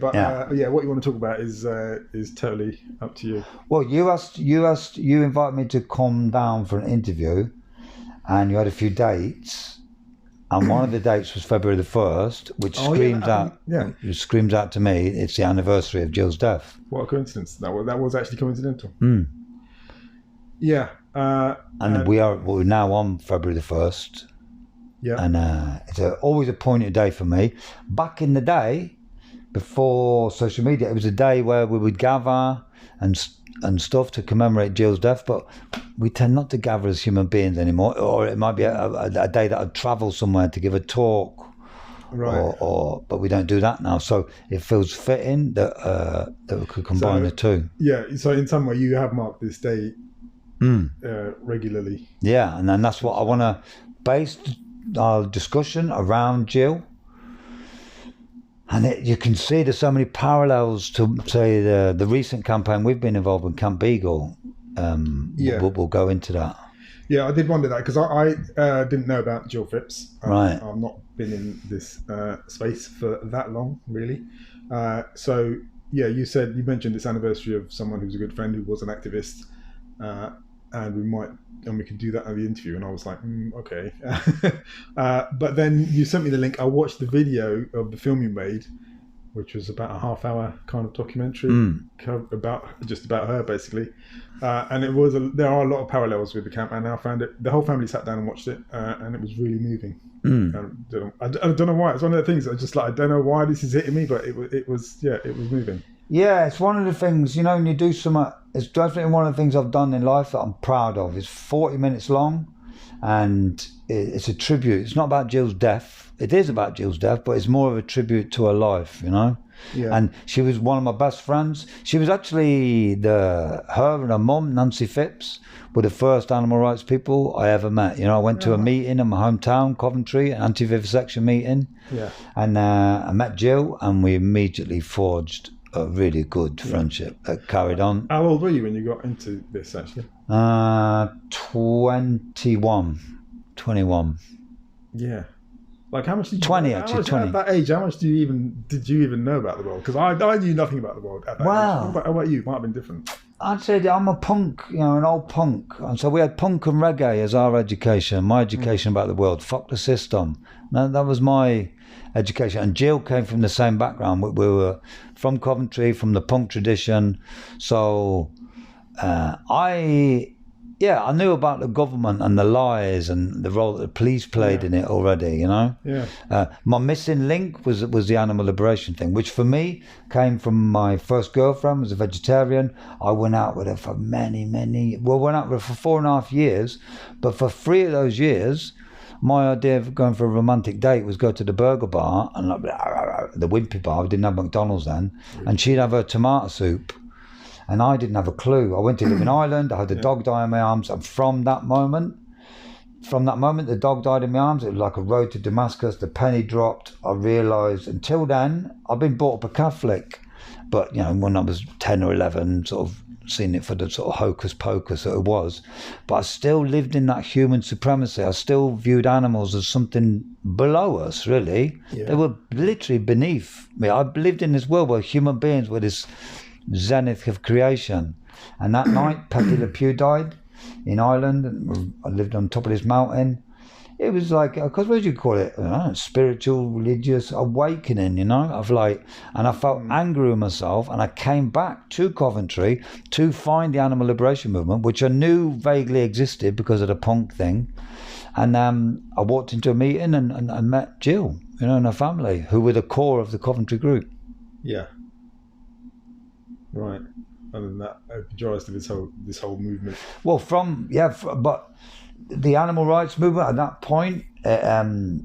But yeah, what you want to talk about is totally up to you. Well, you invited me to come down for an interview, and you had a few dates, and one of the dates was February the 1st, which screams out to me it's the anniversary of Jill's death. What a coincidence! That was actually coincidental. Yeah, and we're now on February the 1st. Yeah, and it's always a pointed day for me. Back in the day, before social media, it was a day where we would gather and stuff to commemorate Jill's death, but we tend not to gather as human beings anymore. Or it might be a day that I'd travel somewhere to give a talk, right? But we don't do that now. So it feels fitting that we could combine the two. Yeah. So in some way, you have marked this day regularly. Yeah, and then that's what I want to base our discussion around Jill. And you can see there's so many parallels to, say, the recent campaign we've been involved in, Camp Beagle. We'll go into that. Yeah, I did wonder that because I didn't know about Jill Phipps. Right. I've not been in this space for that long, really. So, yeah, you mentioned this anniversary of someone who's a good friend who was an activist, and we could do that in the interview. And I was like, okay. But then you sent me the link. I watched the video of the film you made, which was about a half-hour kind of documentary about her, basically. And there are a lot of parallels with the camp. And I found it. The whole family sat down and watched it, and it was really moving. I don't know why. It's one of the things I just I don't know why this is hitting me, but it was moving. Yeah, it's one of the things, when you do something, it's definitely one of the things I've done in life that I'm proud of. It's 40 minutes long, and it's a tribute. It's not about Jill's death. It is about Jill's death, but it's more of a tribute to her life, Yeah. And she was one of my best friends. She was actually her and her mum, Nancy Phipps, were the first animal rights people I ever met. I went to a meeting in my hometown, Coventry, an anti-vivisection meeting. Yeah. And I met Jill, and we immediately forged a really good friendship that carried on. How old were you when you got into this, actually? 21. Yeah. Like, how much did you... 20, actually, 20. At that age, how much did you even know about the world? Because I knew nothing about the world at that age. How about you? It might have been different. I'd say that I'm a punk, an old punk. And so we had punk and reggae as our education, my education about the world. Fuck the system. That was my education. And Jill came from the same background. We were from Coventry, from the punk tradition. So I knew about the government and the lies and the role that the police played in it already, Yeah. My missing link was the animal liberation thing, which for me came from my first girlfriend, was a vegetarian. I went out with her for went out with her for 4.5 years, but for 3 of those years, my idea of going for a romantic date was go to the burger bar and the Wimpy bar. We didn't have McDonald's then, and she'd have her tomato soup. And I didn't have a clue. I went to live in Ireland. I had a dog die in my arms. And from that moment, the dog died in my arms. It was like a road to Damascus. The penny dropped. I realised, until then, I've been brought up a Catholic. But, when I was 10 or 11, sort of seen it for the sort of hocus pocus that it was. But I still lived in that human supremacy. I still viewed animals as something below us, really. Yeah. They were literally beneath me. I lived in this world where human beings were this zenith of creation. And that night, Pepe Le Pew died in Ireland, and I lived on top of this mountain. It was like, because what do you call it? Spiritual, religious awakening, and I felt angry with myself, and I came back to Coventry to find the animal liberation movement, which I knew vaguely existed because of the punk thing. And I walked into a meeting and met Jill, and her family, who were the core of the Coventry group. Yeah. Right. And then that opened your eyes to this whole movement. Well, but the animal rights movement at that point, the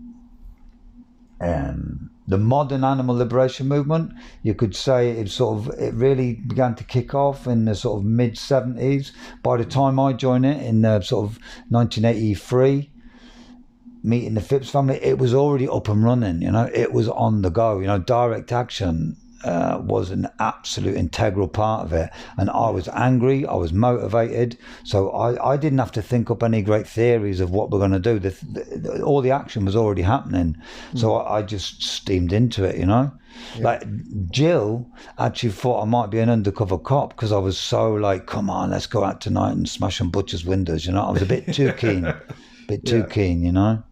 modern animal liberation movement, you could say it really began to kick off in the sort of mid-70s. By the time I joined it in the sort of 1983, meeting the Phipps family, it was already up and running, it was on the go, direct action was an absolute integral part of it. And I was angry, I was motivated, so I didn't have to think up any great theories of what we're going to do. All the action was already happening, so I just steamed into it, you know. Like Jill actually thought I might be an undercover cop because I was so like, come on, let's go out tonight and smash some butchers' windows, you know. I was a bit too keen, keen, you know.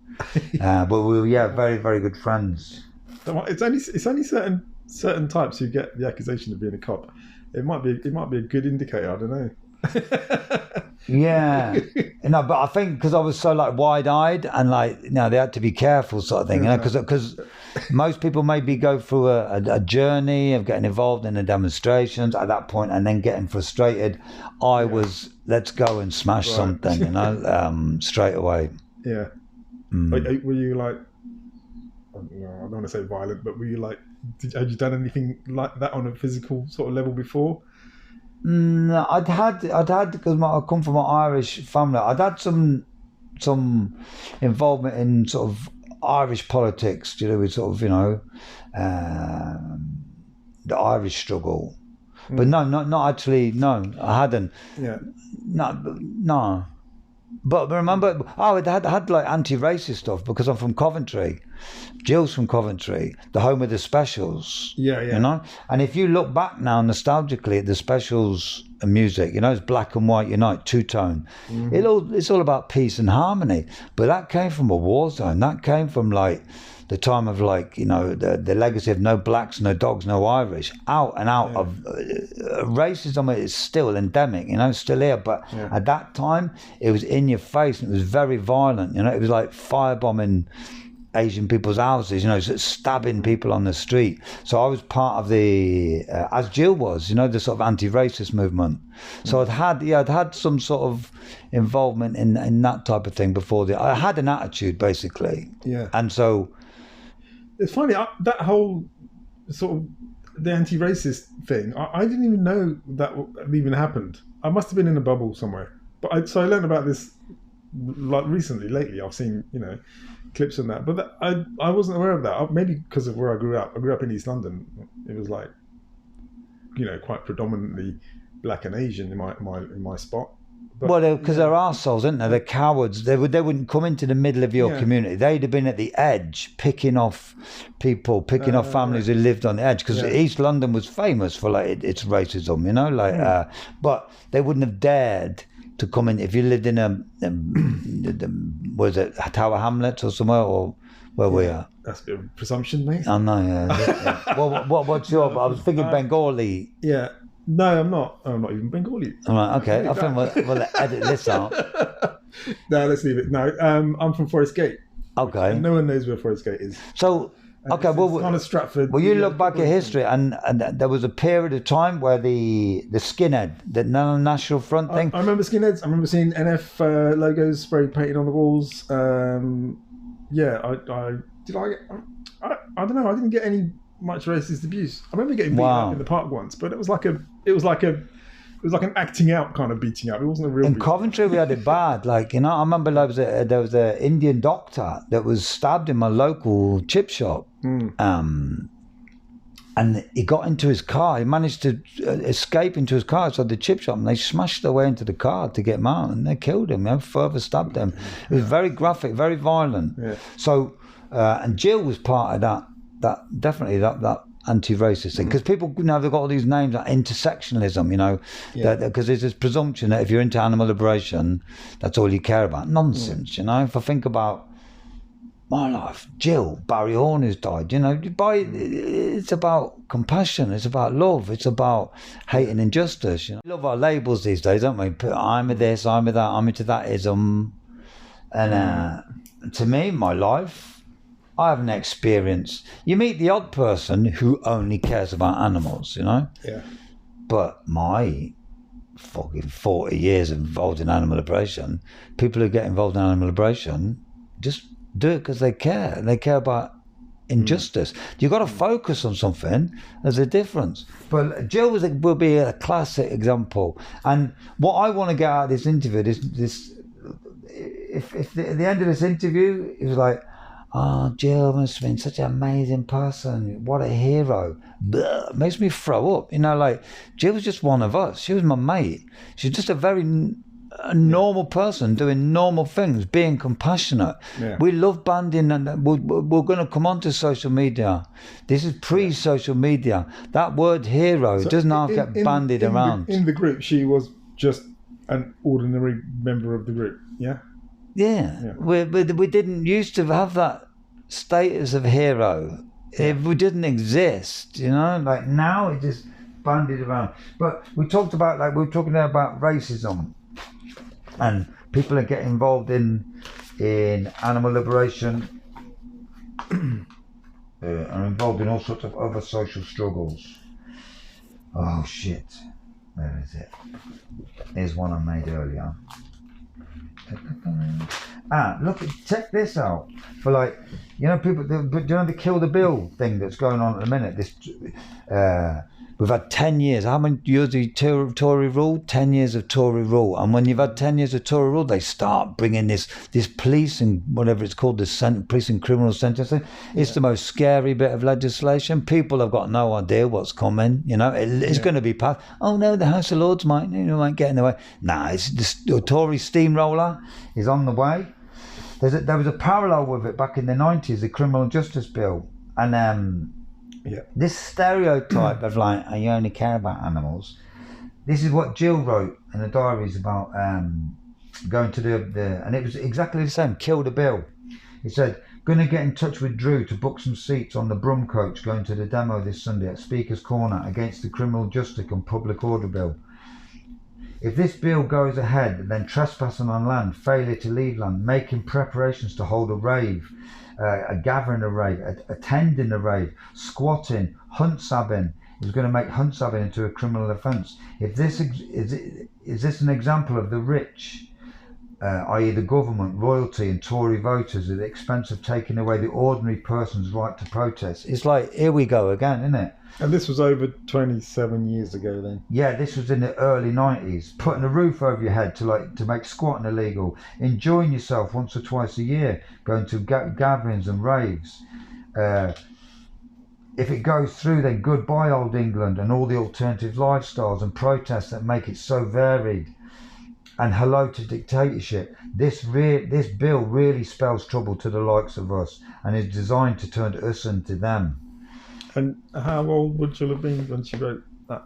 But we were very, very good friends. It's only certain types who get the accusation of being a cop. It might be a good indicator. I don't know. Yeah, no, but I think because I was so like wide-eyed and like, you know, they had to be careful sort of thing, you know, because most people maybe go through a journey of getting involved in the demonstrations at that point and then getting frustrated. I was, let's go and smash something, you know, straight away. Yeah. Were you like, I don't want to say violent, but were you like, had you done anything like that on a physical sort of level before? No, I'd had because I come from an Irish family. I'd had some involvement in sort of Irish politics, you know, with sort of, you know, the Irish struggle. But no, not actually. No, I hadn't. Yeah. No. But remember, it had like anti-racist stuff because I'm from Coventry. Jill's from Coventry, the home of the Specials. Yeah. You know, and if you look back now nostalgically at the Specials music, you know, it's black and white unite, two-tone. It's all about peace and harmony. But that came from a war zone. That came from like the time of like, you know, the legacy of no blacks, no dogs, no Irish, out and out of racism is still endemic, you know, still here. But at that time, it was in your face and it was very violent, you know, it was like firebombing Asian people's houses, you know, stabbing people on the street. So I was part of the, as Jill was, you know, the sort of anti-racist movement. So I'd had some sort of involvement in that type of thing before. I had an attitude, basically. Yeah. And so... It's funny, that whole sort of the anti-racist thing, I didn't even know that even happened. I must have been in a bubble somewhere. But I learned about this like lately. I've seen, you know, clips on that. But I wasn't aware of that. Maybe because of where I grew up. I grew up in East London. It was like, you know, quite predominantly black and Asian in my spot. But, well, because they're arseholes, aren't they? They're cowards. They wouldn't come into the middle of your community. They'd have been at the edge, picking off people, picking off families who lived on the edge. Because East London was famous for like its racism, you know. Like, but they wouldn't have dared to come in if you lived in was it Tower Hamlets or somewhere, or where we are. That's a bit of presumption, mate. I know. Yeah. Well, what's your? I was thinking Bengali. Yeah. No, I'm not. I'm not even Bengali. All right, okay. I think we'll edit this out. No, let's leave it. No, I'm from Forest Gate. Okay. And no one knows where Forest Gate is. So, okay, well, kind of Stratford. Well, you look back at history, and there was a period of time where the skinhead, the National Front thing. I remember skinheads. I remember seeing NF logos spray painted on the walls. I don't know. I didn't get any much racist abuse. I remember getting beaten up in the park once, but it was like an acting out kind of beating up. It wasn't a real. In Coventry, we had it bad. Like, you know, I remember there was an Indian doctor that was stabbed in my local chip shop, and he got into his car. He managed to escape into his car outside the chip shop, and they smashed their way into the car to get him out, and they killed him. You know, further stabbed him. It was very graphic, very violent. Yeah. So, and Jill was part of that definitely that anti-racist thing, because people, you know, they've got all these names like intersectionalism, you know, because there's this presumption that if you're into animal liberation, that's all you care about. Nonsense, you know. If I think about my life, Jill, Barry Horn who's died, you know, it's about compassion, it's about love, it's about hating injustice, you know. We love our labels these days, don't we? I'm a this, I'm a that, I'm into that ism. And to me, my life, I haven't experienced. You meet the odd person who only cares about animals, you know? Yeah. But my fucking 40 years involved in animal liberation, people who get involved in animal liberation just do it because they care. And they care about injustice. You've got to focus on something. There's a difference. But Jill will be a classic example. And what I want to get out of this interview is this. If at the end of this interview, it was like, oh, Jill must have been such an amazing person. What a hero. Blah, makes me throw up. You know, like, Jill was just one of us. She was my mate. She's just a normal person doing normal things, being compassionate. Yeah. We love banding, and we're going to come onto social media. This is pre-social media. That word hero doesn't have to get bandied around. In the group, she was just an ordinary member of the group, yeah? Yeah. We didn't used to have that status of hero. We didn't exist, you know? Like, now it just bandied around. But we were talking about racism. And people are getting involved in animal liberation, are involved in all sorts of other social struggles. Oh shit, where is it? Here's one I made earlier. Look, check this out. For like, you know, people, the Kill the Bill thing that's going on at the minute. We've had 10 years. How many years of Tory rule? 10 years of Tory rule. And when you've had 10 years of Tory rule, they start bringing this police and whatever it's called, police and criminal sentencing. It's the most scary bit of legislation. People have got no idea what's coming. You know, it's going to be passed. Oh no, the House of Lords might get in the way. Nah, it's the Tory steamroller is on the way. There was a parallel with it back in the 90s, the Criminal Justice Bill. And this stereotype of like, you only care about animals. This is what Jill wrote in the diaries about going to the and it was exactly the same. Kill the Bill. He said, going to get in touch with Drew to book some seats on the Brum coach going to the demo this Sunday at Speaker's Corner against the Criminal Justice and Public Order Bill. If this bill goes ahead, then trespassing on land, failure to leave land, making preparations to hold a rave, a gathering a rave, attending a rave, squatting, hunt sabbing is going to make hunt sabbing into a criminal offence. If this is this an example of the rich, i.e. the government, royalty and Tory voters at the expense of taking away the ordinary person's right to protest? It's like, here we go again, isn't it? And this was over 27 years ago then? Yeah, this was in the early 90s. Putting a roof over your head to make squatting illegal. Enjoying yourself once or twice a year. Going to gatherings and raves. If it goes through, then goodbye old England and all the alternative lifestyles and protests that make it so varied. And hello to dictatorship. This bill really spells trouble to the likes of us and is designed to turn us into them. And how old would you have been when she wrote that?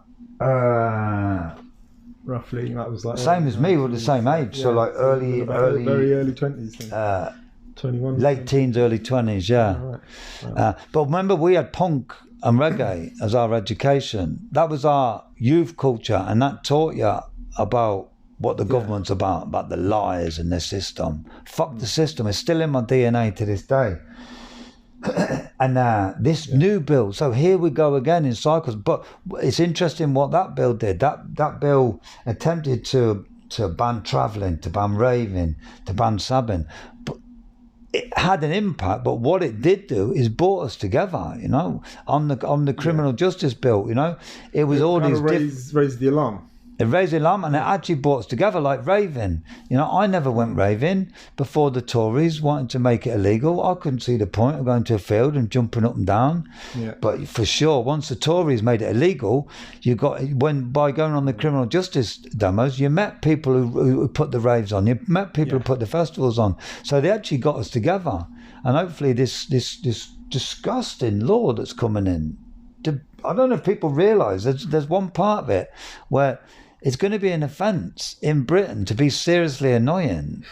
Roughly, that was like same as me. We're the same age, so like very early 20s. 21. Late teens, early 20s, yeah. Right. But remember, we had punk and reggae as our education. That was our youth culture, and that taught you about what the government's about the lies in the system. Fuck the system. It's still in my DNA to this day. And this new bill, so here we go again in cycles. But it's interesting what that bill did. That bill attempted to ban travelling, to ban raving, to ban sabbing. But it had an impact. But what it did do is brought us together. You know, on the criminal justice bill. You know, it was all these raised the alarm. It raised the alarm, and it actually brought us together, like raving. You know, I never went raving before the Tories wanted to make it illegal. I couldn't see the point of going to a field and jumping up and down. Yeah. But for sure, once the Tories made it illegal, by going on the criminal justice demos, you met people who put the raves on. You met people who put the festivals on. So they actually got us together. And hopefully this disgusting law that's coming in, I don't know if people realise there's one part of it where it's going to be an offence in Britain to be seriously annoying.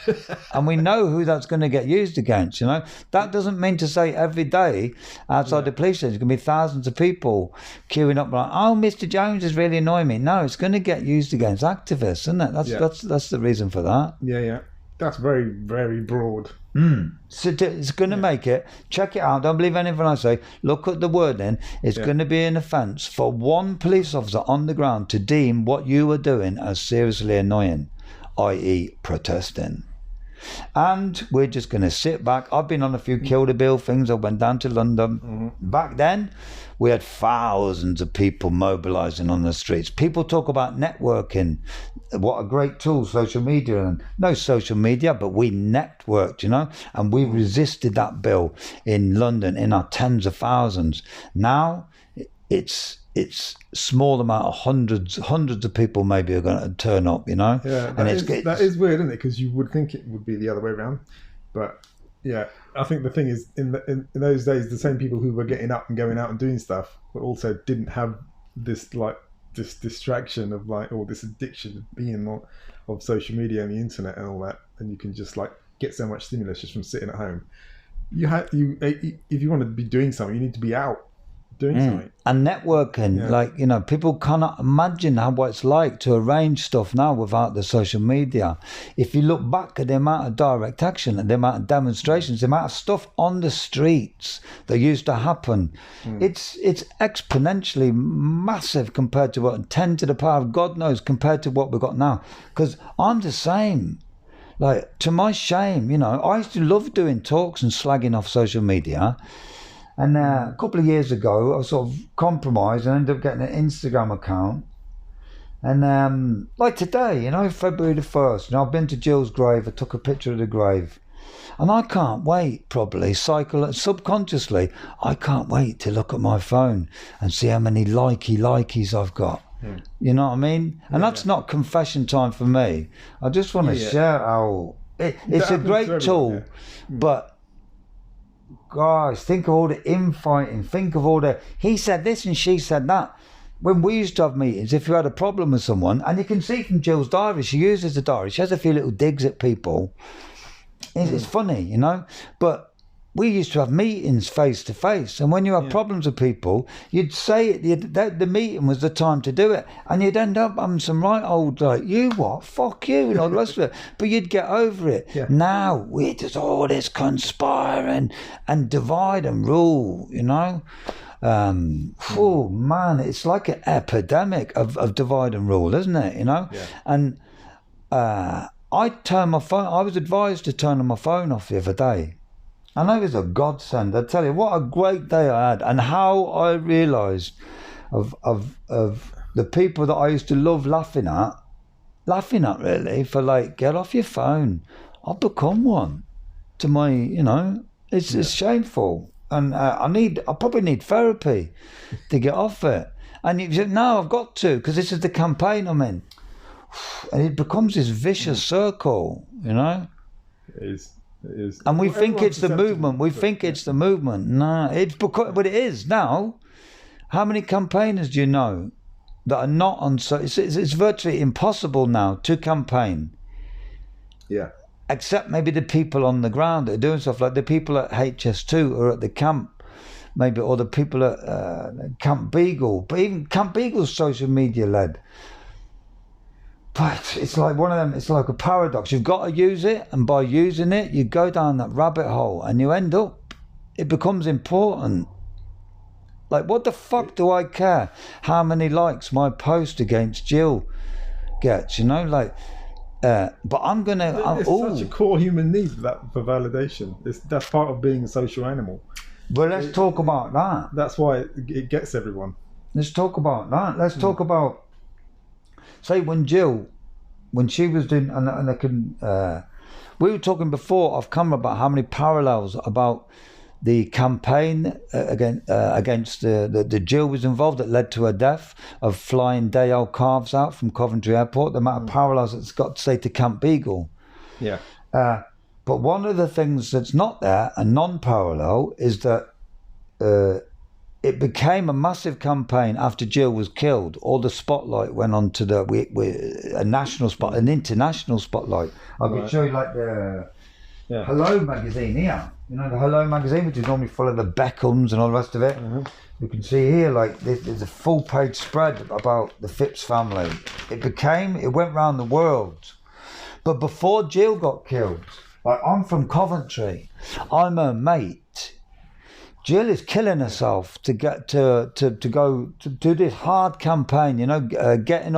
And we know who that's going to get used against, you know. That doesn't mean to say every day outside the police station there's going to be thousands of people queuing up like, oh, Mr. Jones is really annoying me. No, it's going to get used against activists, isn't it? That's the reason for that. Yeah. That's very, very broad. So it's going to make it, check it out, don't believe anything I say, look at the wording. It's going to be an offence for one police officer on the ground to deem what you are doing as seriously annoying, i.e. protesting. And we're just going to sit back. I've been on a few Kill the Bill things. I went down to London. Back then, we had thousands of people mobilising on the streets. People talk about networking. What a great tool, social media. And no social media, but we networked, you know, and we resisted that bill in London in our tens of thousands. Now, it's small amount of hundreds of people maybe are going to turn up, you know. Yeah, that is weird, isn't it? Because you would think it would be the other way around, but yeah, I think the thing is in those days, the same people who were getting up and going out and doing stuff, but also didn't have this distraction of or this addiction of being of social media and the internet and all that, and you can just get so much stimulus just from sitting at home. If you want to be doing something, you need to be out doing something. And networking, you know, people cannot imagine what it's like to arrange stuff now without the social media. If you look back at the amount of direct action and the amount of demonstrations, the amount of stuff on the streets that used to happen, it's exponentially massive compared to what 10 to the power of God knows compared to what we've got now. Because I'm the same. To my shame, you know, I used to love doing talks and slagging off social media. And a couple of years ago, I sort of compromised and ended up getting an Instagram account. And today, you know, February the 1st, you know, I've been to Jill's grave. I took a picture of the grave. And I can't wait, probably, subconsciously, I can't wait to look at my phone and see how many likies I've got. You know what I mean? And that's not confession time for me. I just want to share how... It's a great tool, but... Guys, think of all the infighting. Think of all the he said this and she said that. When we used to have meetings, if you had a problem with someone, and you can see from Jill's diary, she uses the diary. She has a few little digs at people. It's funny, you know. But we used to have meetings face to face, and when you have problems with people, you'd say the meeting was the time to do it, and you'd end up having some right old you what, fuck you, and all the rest of it. But you'd get over it. Yeah. Now we just all this conspiring and divide and rule, you know. Oh man, it's like an epidemic of divide and rule, isn't it? You know. Yeah. And I turned my phone. I was advised to turn my phone off the other day. I know it was a godsend. I tell you, what a great day I had, and how I realised of the people that I used to love laughing at really, for get off your phone. I've become one to my, you know, it's shameful, and I probably need therapy to get off it. And you said, no, I've got to, because this is the campaign I'm in, and it becomes this vicious circle, you know. It is. And we think it's the movement. It's the movement. No, but it is now. How many campaigners do you know that are not on? So it's virtually impossible now to campaign. Yeah. Except maybe the people on the ground that are doing stuff, like the people at HS2 or at the camp, maybe, or the people at Camp Beagle. But even Camp Beagle's social media led. But it's like one of them, it's like a paradox. You've got to use it, and by using it, you go down that rabbit hole and you end up, it becomes important. What the fuck do I care how many likes my post against Jill gets, you know? But I'm going to... It's such a core human need for validation. That's part of being a social animal. Well, let's talk about that. That's why it gets everyone. Let's talk about that. Let's talk about... Say when she was doing, and I can, we were talking before off camera about how many parallels about the campaign against the Jill was involved that led to her death, of flying Dale calves out from Coventry Airport. The amount of parallels it's got to say to Camp Beagle. Yeah. But one of the things that's not there and non-parallel is that. It became a massive campaign after Jill was killed. All the spotlight went on to a national spot, an international spotlight. I could show you the Hello magazine here. You know, the Hello magazine, which is normally full of the Beckhams and all the rest of it. Mm-hmm. You can see here, there's a full page spread about the Phipps family. It went round the world. But before Jill got killed, I'm from Coventry. I'm her mate. Jill is killing herself to get to go to do this hard campaign, you know, getting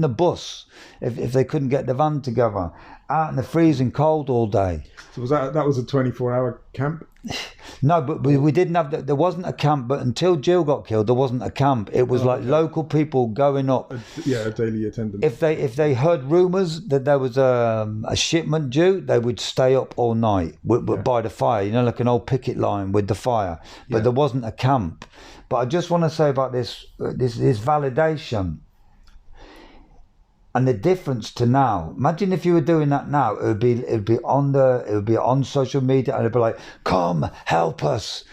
the bus if they couldn't get the van together, out in the freezing cold all day. So was that was a 24-hour camp? No, but we didn't have there wasn't a camp. But until Jill got killed, there wasn't a camp. It was local people going up. A daily attendance. If they heard rumours that there was a shipment due, they would stay up all night by the fire. You know, like an old picket line with the fire. But there wasn't a camp. But I just want to say about this validation. And the difference to now, imagine if you were doing that now, it would be on social media, and it'd be like, come help us.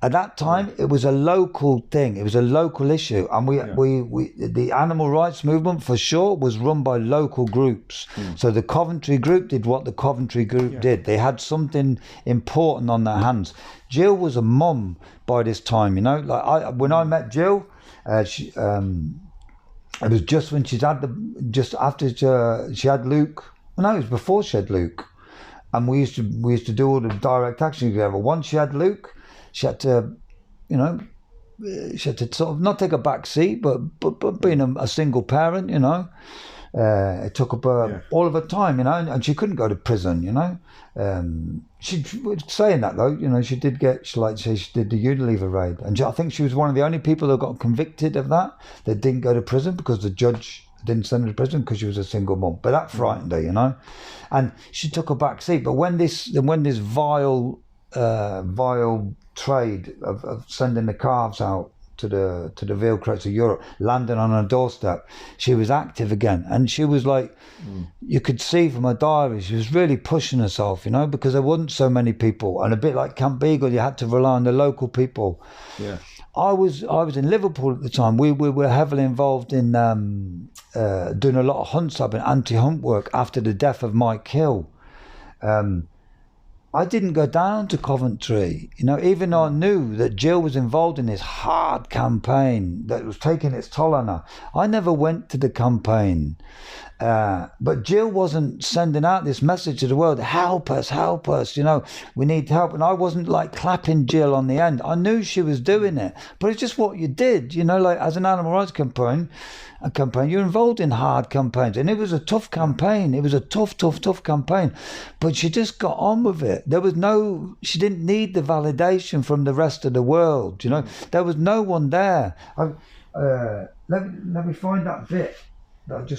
At that time, it was a local thing. It was a local issue, and the animal rights movement for sure was run by local groups. So the Coventry group did what the Coventry group did. They had something important on their hands. Jill was a mum by this time, you know. Like when I met Jill, it was just when just after she had Luke. No, it was before she had Luke, and we used to do all the direct action together. Once she had Luke, she had to, sort of not take a back seat, but being a single parent, you know, it took up all of her time, you know, and she couldn't go to prison, you know. She was saying that though, you know, she did the Unilever raid, and I think she was one of the only people that got convicted of that didn't go to prison because the judge didn't send her to prison because she was a single mum. But that frightened her, you know, and she took a back seat. But when this vile trade of sending the calves out to the veal crates of Europe, landing on her doorstep, she was active again, and she was like, you could see from her diary, she was really pushing herself, you know, because there wasn't so many people, and a bit like Camp Beagle, you had to rely on the local people. Yeah, I was in Liverpool at the time. We were heavily involved in doing a lot of hunt sub and anti-hunt work after the death of Mike Hill. I didn't go down to Coventry, you know, even though I knew that Jill was involved in this hard campaign that was taking its toll on her. I never went to the campaign. But Jill wasn't sending out this message to the world, help us, you know, we need help. And I wasn't like clapping Jill on the end. I knew she was doing it, but it's just what you did, you know, like as an animal rights campaign, you're involved in hard campaigns. And it was a tough campaign. It was a tough campaign, but she just got on with it. She didn't need the validation from the rest of the world, you know, there was no one there. Let me find that bit that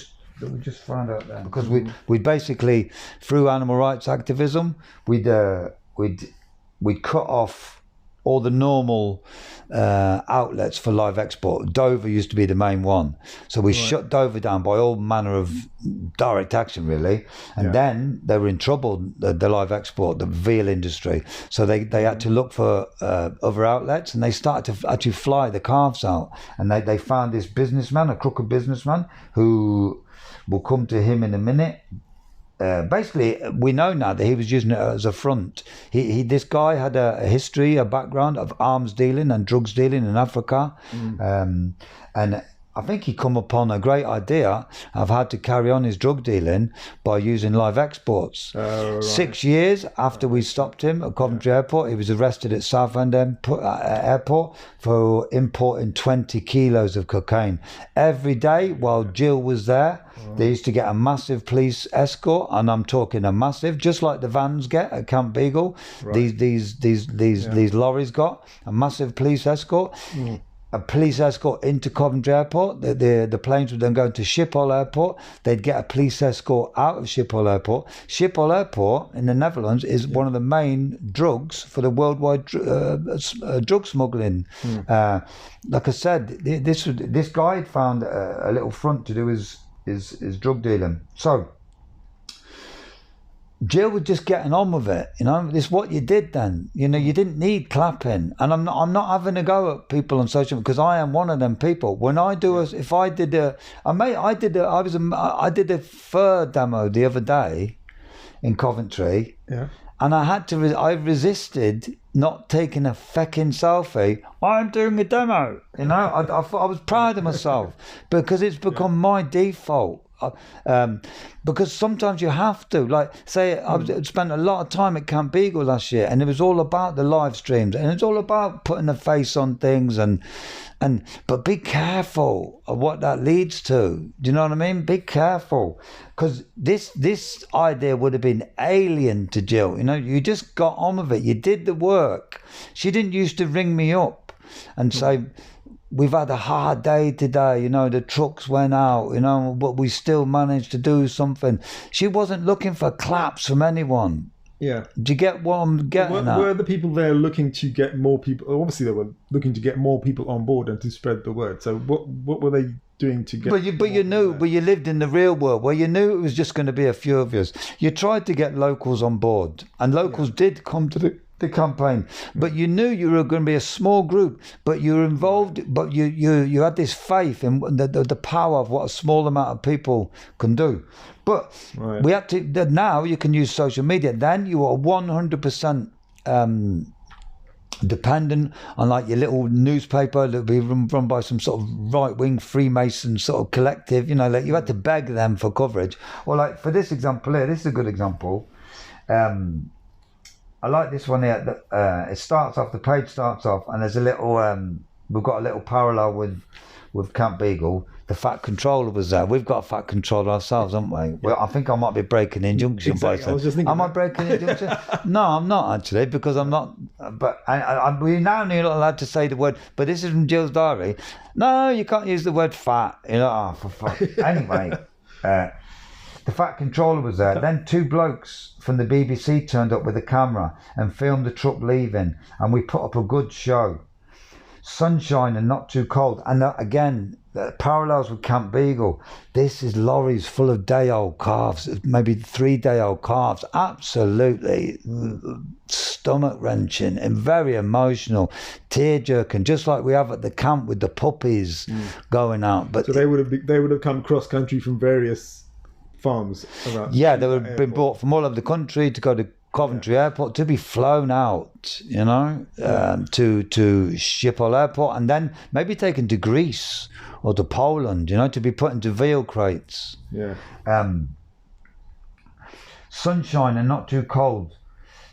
we just found out there, because we basically, through animal rights activism, we'd cut off all the normal outlets for live export. Dover used to be the main one, so we shut Dover down by all manner of direct action, really. And then they were in trouble, the live export, the veal industry, so they had to look for other outlets, and they started to actually fly the calves out. And they found this businessman, a crooked businessman, who we'll come to him in a minute. Basically, we know now that he was using it as a front. This guy had a history, a background of arms dealing and drugs dealing in Africa, and I think he come upon a great idea of how to carry on his drug dealing by using live exports. Right. 6 years after we stopped him at Coventry Airport, he was arrested at Southend Airport for importing 20 kilos of cocaine. Every day while Jill was there, they used to get a massive police escort, and I'm talking a massive, just like the vans get at Camp Beagle. Right. These lorries got a massive police escort. A police escort into Coventry Airport. The planes would then go to Schiphol Airport. They'd get a police escort out of Schiphol Airport. Schiphol Airport in the Netherlands is one of the main drugs for the worldwide drug smuggling. Like I said, this guy had found a little front to do his drug dealing. So Jill was just getting on with it, you know. It's what you did then, you know. You didn't need clapping, and I'm not having a go at people on social, because I am one of them people. When I do I did a fur demo the other day in Coventry, and I resisted not taking a fecking selfie. I'm doing a demo, you know. I was proud of myself because it's become my default. because sometimes you have to. Like, say, I've spent a lot of time at Camp Beagle last year, and it was all about the live streams, and it's all about putting a face on things, but be careful of what that leads to. Do you know what I mean? Be careful, because this idea would have been alien to Jill. You know, you just got on with it. You did the work. She didn't used to ring me up and say, we've had a hard day today, you know, the trucks went out, you know, but we still managed to do something. She wasn't looking for claps from anyone. Yeah. Do you get what I'm getting at? Were the people there looking to get more people? Obviously, they were looking to get more people on board and to spread the word. So what were they doing to get? But you knew, but you lived in the real world where you knew it was just going to be a few of us. You tried to get locals on board, and locals did come to the campaign, but you knew you were going to be a small group, but you were involved, but you had this faith in the power of what a small amount of people can do. But we had to, now you can use social media. Then you are 100% dependent on like your little newspaper that would be run by some sort of right-wing Freemason sort of collective, you know, like you had to beg them for coverage. Or like for this example here, this is a good example. I like this one here. It starts off, the page starts off, and there's a little, we've got a little parallel with Camp Beagle. The Fat Controller was there. We've got a Fat Controller ourselves, haven't we? Well, I think I might be breaking the injunction by saying, am I breaking the injunction? No, I'm not actually, because I'm not, but we now not allowed to say the word, but this is from Jill's diary. No, you can't use the word fat. You know, for fuck. Anyway, the Fat Controller was there. Then two blokes from the BBC turned up with a camera and filmed the truck leaving, and we put up a good show. Sunshine and not too cold. And again, the parallels with Camp Beagle. This is lorries full of day-old calves, maybe 3-day-old calves. Absolutely stomach-wrenching and very emotional, tear-jerking, just like we have at the camp with the puppies going out. But so they would have come cross-country from various farms around. Yeah, they would have been brought from all over the country to go to Coventry Airport, to be flown out, you know, to Schiphol Airport, and then maybe taken to Greece or to Poland, you know, to be put into veal crates. Yeah. Sunshine and not too cold,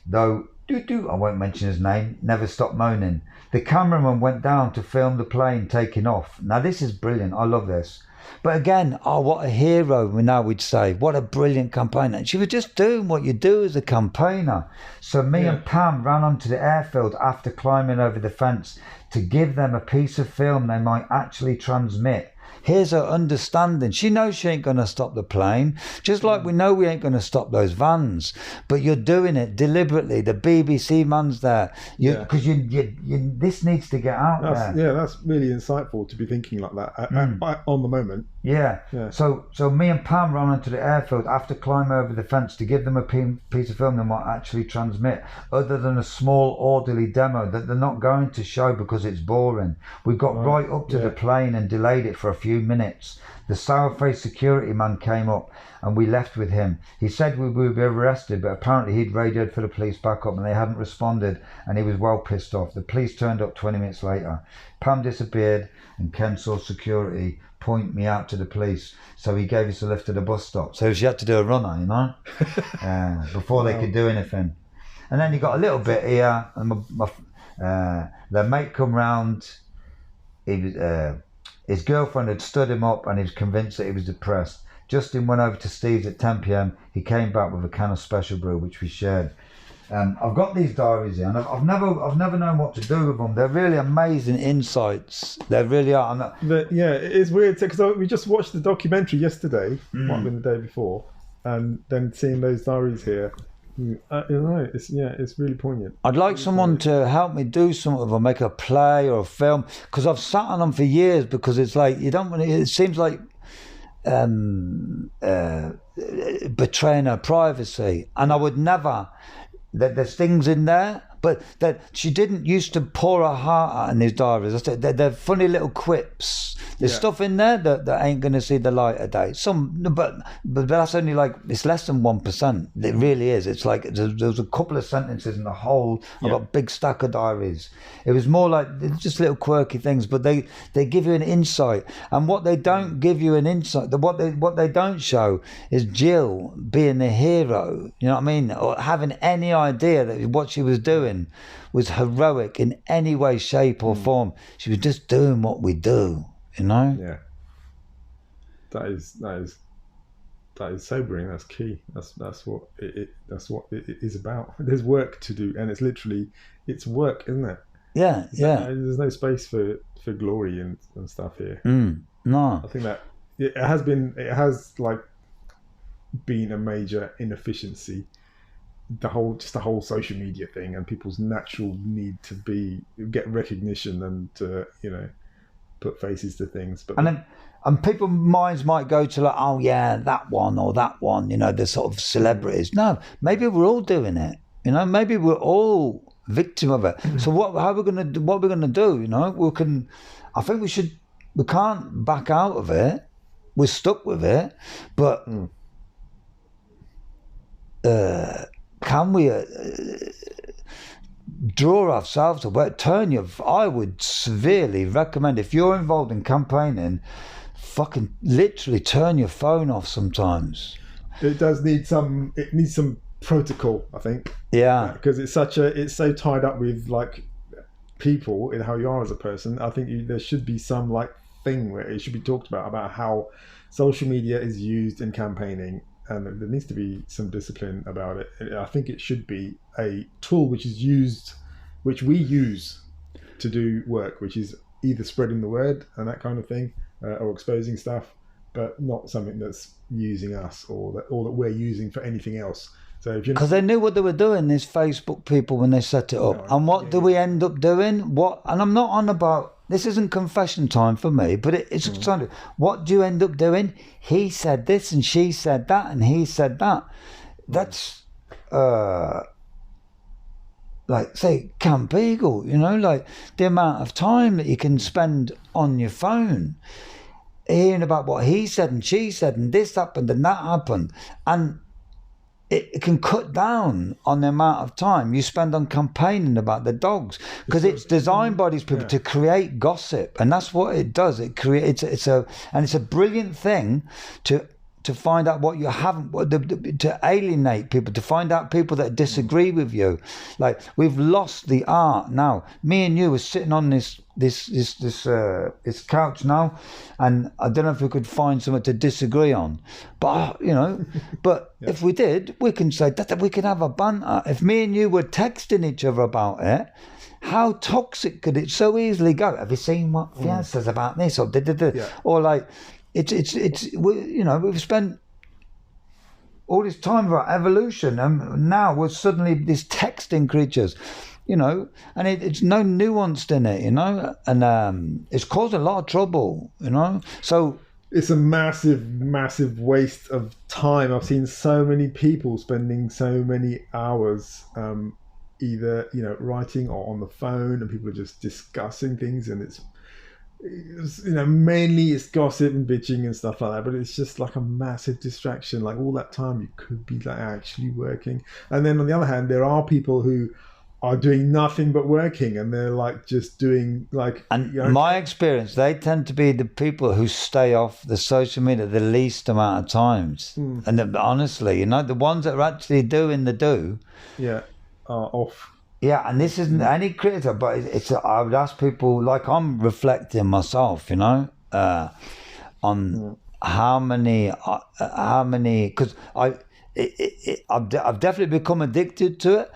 though. I won't mention his name. Never stopped moaning. The cameraman went down to film the plane taking off. Now this is brilliant. I love this. But again, oh, what a hero we'd say. What a brilliant campaigner. She was just doing what you do as a campaigner. So me and Pam ran onto the airfield after climbing over the fence to give them a piece of film they might actually transmit. Here's her understanding. She knows she ain't going to stop the plane, just like we know we ain't going to stop those vans. But you're doing it deliberately. The BBC man's there. Because this needs to get out there. Yeah, that's really insightful to be thinking like that on the moment. Yeah. So me and Pam ran onto the airfield after climbing over the fence to give them a piece of film they might actually transmit, other than a small orderly demo that they're not going to show because it's boring. We got right up to the plane and delayed it for a few minutes. The sour-faced security man came up and we left with him. He said we would be arrested, but apparently he'd radioed for the police backup and they hadn't responded, and he was well pissed off. The police turned up 20 minutes later. Pam disappeared and Ken saw security point me out to the police, so he gave us a lift to the bus stop. So she had to do a runner, you know, before they could do anything. And then you got a little bit here, and their mate come round. He was, his girlfriend had stood him up and he was convinced that he was depressed. Justin went over to Steve's at 10 p.m. He came back with a can of special brew, which we shared. I've got these diaries here, and I've never known what to do with them. They're really amazing insights. They really are. It's weird because we just watched the documentary yesterday, might have been the day before, and then seeing those diaries here. It's really poignant. I'd like someone to help me do some of them, make a play or a film, because I've sat on them for years. Because it's like you don't want to. It seems like betraying her privacy, and I would never. There's things in there, But that she didn't used to pour her heart out in these diaries. They're funny little quips. There's stuff in there that ain't going to see the light of day. But that's only like, it's less than 1%. It really is. It's like there's a couple of sentences in the whole. I've got a big stack of diaries. It was more like just little quirky things, but they give you an insight. And what they don't give you an insight, what they don't show is Jill being the hero. You know what I mean? Or having any idea that what she was doing was heroic in any way, shape, or form. She was just doing what we do. You know? Yeah. That is sobering. That's key. That's what it is about. There's work to do, and it's work, isn't it? Yeah, yeah. There's no space for glory and stuff here. No. I think that it has like been a major inefficiency. The whole social media thing and people's natural need to get recognition and to put faces to things, but and people's minds might go to like, oh yeah, that one or that one, the sort of celebrities. No, maybe we're all doing it. Maybe we're all victim of it. So what we're gonna do? I think we can't back out of it. We're stuck with it, but can we draw ourselves away? I would severely recommend, if you're involved in campaigning, fucking literally turn your phone off sometimes. It does need some protocol, I think. Yeah. Because it's so tied up with like people and how you are as a person. I think there should be some like thing where it should be talked about how social media is used in campaigning, and there needs to be some discipline about it. I think it should be a tool which we use to do work, which is either spreading the word and that kind of thing, or exposing stuff, but not something that's using us or that we're using for anything else. So because they knew what they were doing, these Facebook people, when they set it up. And what do we end up doing? And I'm not on about, this isn't confession time for me, but it's kind of, what do you end up doing? He said this and she said that and he said that. That's like, say, Camp Eagle, like the amount of time that you can spend on your phone hearing about what he said and she said and this happened and that happened, and it can cut down on the amount of time you spend on campaigning about the dogs, because it's designed by these people to create gossip, and that's what it does. It creates it's a brilliant thing to find out what you haven't, to alienate people, to find out people that disagree with you. Like, we've lost the art now. Me and you were sitting on this couch now, and I don't know if we could find something to disagree on, but but if we did, we can say that we can have a banter. If me and you were texting each other about it, how toxic could it so easily go? Have you seen what Fiaz says about this, or or like, we've spent all this time about evolution, and now we're suddenly these texting creatures, and it's no nuanced in it, and it's caused a lot of trouble, So it's a massive waste of time. I've seen so many people spending so many hours either writing or on the phone, and people are just discussing things, and it's mainly it's gossip and bitching and stuff like that, but it's just like a massive distraction. Like, all that time you could be like actually working. And then on the other hand, there are people who are doing nothing but working, and they're like just doing like, and my experience, they tend to be the people who stay off the social media the least amount of times. And honestly, the ones that are actually doing the do are off. Yeah, and this isn't any critic, but I would ask people, like, I'm reflecting myself, on how many, because I've definitely become addicted to it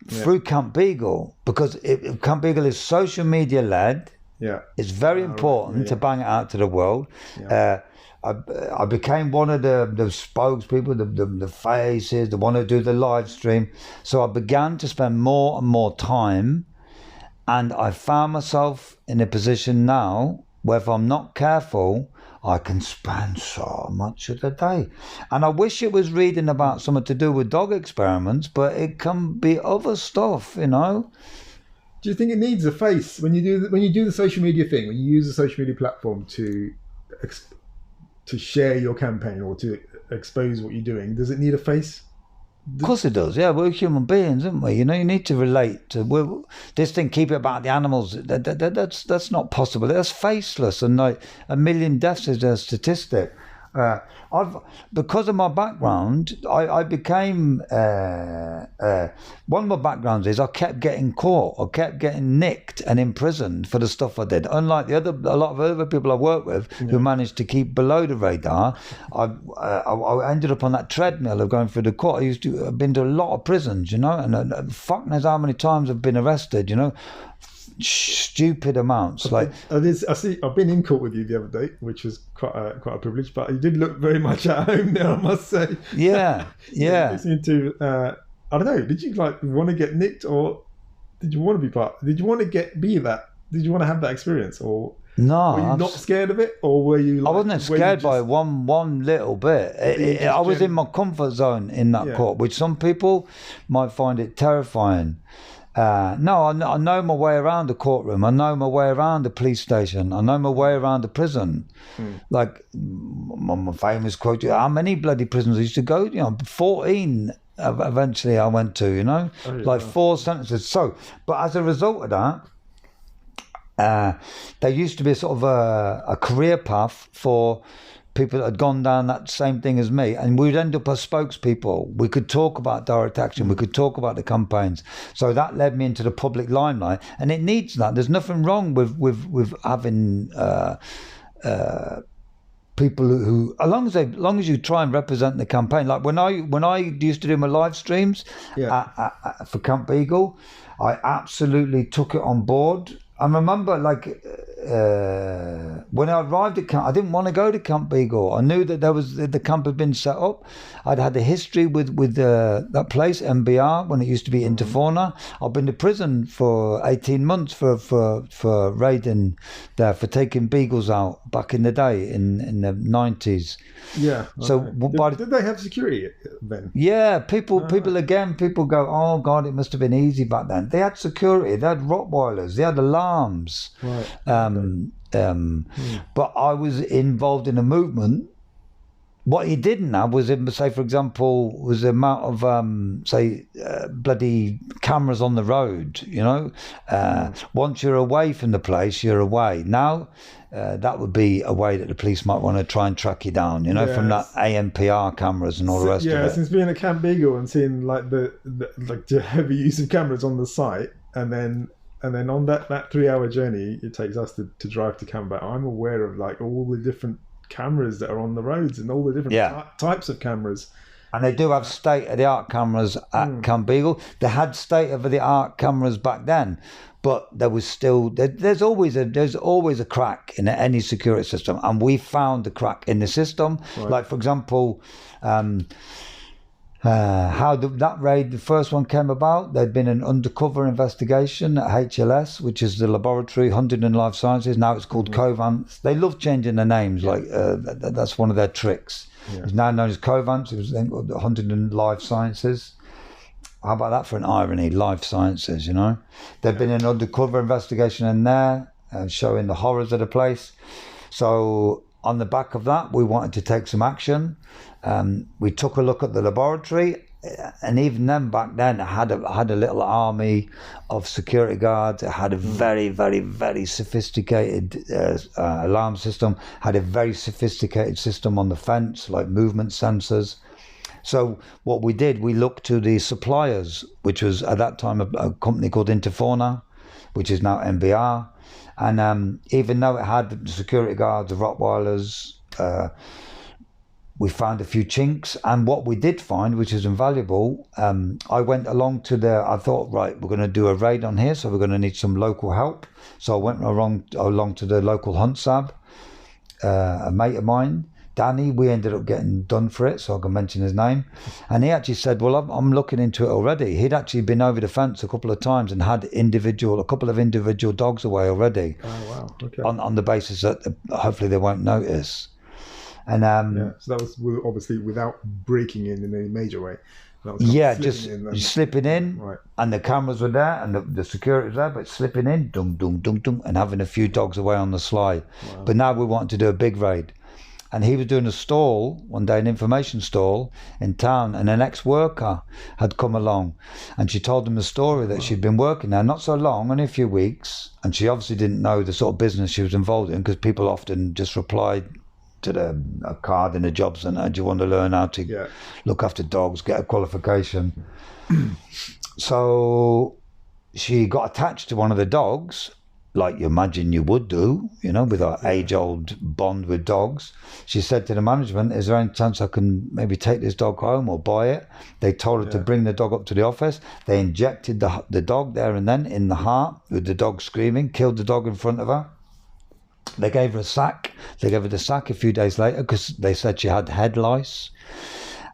through Camp Beagle, because Camp Beagle is social media led. Yeah, it's very important to bang it out to the world. Yeah. I became one of the spokespeople, the faces, the one who do the live stream. So I began to spend more and more time, and I found myself in a position now where if I'm not careful, I can spend so much of the day. And I wish it was reading about something to do with dog experiments, but it can be other stuff, you know. Do you think it needs a face when you do the social media thing, when you use the social media platform to share your campaign or to expose what you're doing? Does it need a face? Of course it does. Yeah, we're human beings, aren't we? You know, you need to relate to this thing. Keep it about the animals. That's not possible. That's faceless, and like 1 million deaths is a statistic. Because of my background, I became one of my backgrounds is I kept getting caught, I kept getting nicked and imprisoned for the stuff I did. Unlike a lot of other people I work with who managed to keep below the radar, I ended up on that treadmill of going through the court. I've been to a lot of prisons, you know, and fuck knows how many times I've been arrested, you know. Stupid amounts. Like I see. I've been in court with you the other day, which was quite a privilege. But you did look very much at home there, I must say. Yeah. Listening to, I don't know. Did you like want to get nicked, or did you want to be part? Did you want to be that? Did you want to have that experience, or no? Were you not scared of it, or were you? Like, I wasn't scared by one little bit. I was in my comfort zone in that court, which some people might find it terrifying. No, I know my way around the courtroom. I know my way around the police station. I know my way around the prison. Like my famous quote: "How many bloody prisons I used to go? 14. Eventually, I went to. 4 sentences. So, but as a result of that, there used to be a sort of a career path for people that had gone down that same thing as me, and we'd end up as spokespeople. We could talk about direct action, we could talk about the campaigns. So that led me into the public limelight, and it needs that. There's nothing wrong with having people who as long as you try and represent the campaign. Like when I used to do my live streams for Camp Beagle, I absolutely took it on board. I remember, when I arrived at camp, I didn't want to go to Camp Beagle. I knew that the camp had been set up. I'd had a history with that place, MBR, when it used to be Interfauna. I've been to prison for 18 months for raiding there, for taking beagles out back in the day in the 90s. Yeah. So did they have security then? Yeah, people go, oh God, it must have been easy back then. They had security. They had Rottweilers. They had alarms. Right. But I was involved in a movement. What he didn't have was, say, for example, was the amount of, bloody cameras on the road, Once you're away from the place, you're away. Now, that would be a way that the police might want to try and track you down, from that ANPR cameras and all the rest of it. Yeah, since being at Camp Beagle and seeing the heavy use of cameras on the site, and then on that 3-hour journey it takes us to drive to Camp Beagle, I'm aware of all the different cameras that are on the roads and all the different types of cameras. And they do have state-of-the-art cameras at Camp Beagle. They had state-of-the-art cameras back then, but there was still there's always a crack in any security system, and we found the crack in the system. Right. Like, for example, how that raid, the first one, came about. There'd been an undercover investigation at HLS, which is the laboratory, Huntington Life Sciences. Now it's called Covance. They love changing their names. That's one of their tricks. Yeah. It's now known as Covance. It was then called the Huntington Life Sciences. How about that for an irony? Life Sciences, There'd been an undercover investigation in there, showing the horrors of the place. So on the back of that, we wanted to take some action. We took a look at the laboratory, and even then, back then, it had a little army of security guards. It had a very, very, very sophisticated alarm system. Had a very sophisticated system on the fence, like movement sensors. So what we did, we looked to the suppliers, which was at that time a company called Interfauna, which is now MBR. And even though it had the security guards, the Rottweilers, we found a few chinks. And what we did find, which is invaluable, I went along I thought, right, we're going to do a raid on here, so we're going to need some local help. So I went along to the local hunt sab, a mate of mine, Danny, we ended up getting done for it, so I can mention his name. And he actually said, well, I'm looking into it already. He'd actually been over the fence a couple of times and had a couple of individual dogs away already. Oh, wow. Okay. On the basis that hopefully they won't notice. And so that was obviously without breaking in any major way. That was just slipping in, right. And the cameras were there, and the security was there, but slipping in, dum dum dum dum, and having a few dogs away on the sly. Wow. But now we wanted to do a big raid, and he was doing a stall one day, an information stall in town, and an ex-worker had come along, and she told him the story that she'd been working there not so long, only a few weeks, and she obviously didn't know the sort of business she was involved in, because people often just replied to a card in a job centre, do you want to learn how to look after dogs, get a qualification? So she got attached to one of the dogs, like you imagine you would do, with our age-old bond with dogs. She said to the management, is there any chance I can maybe take this dog home or buy it? They told her to bring the dog up to the office. They injected the dog there and then in the heart with the dog screaming, killed the dog in front of her. They gave her a sack. They gave her the sack a few days later because they said she had head lice.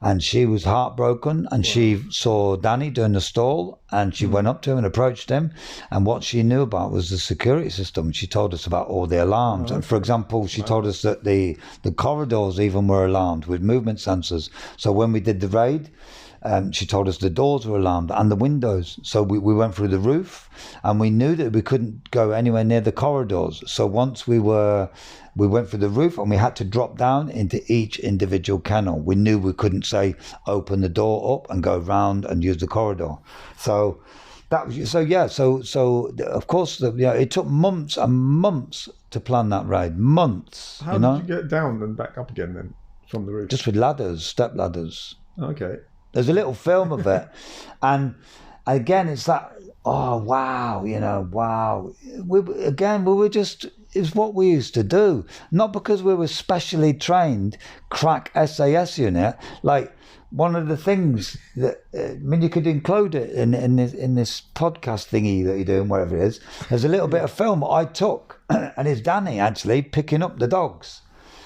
And she was heartbroken, and she saw Danny doing the stall, and she went up to him and approached him. And what she knew about was the security system. She told us about all the alarms. And for example, she told us that the corridors even were alarmed with movement sensors. So when we did the raid, she told us the doors were alarmed and the windows. So we went through the roof, and we knew that we couldn't go anywhere near the corridors. So once we went through the roof, and we had to drop down into each individual kennel. We knew we couldn't say open the door up and go round and use the corridor. So that was so of course it took months and months to plan that raid. Months. How did you get down and back up again then from the roof? Just with ladders, step ladders. Okay. There's a little film of it, and again, it's that. Oh wow, wow. We were just. It's what we used to do, not because we were specially trained crack SAS unit. Like one of the things that you could include it in this podcast thingy that you're doing, wherever it is. There's a little bit of film I took, and it's Danny actually picking up the dogs,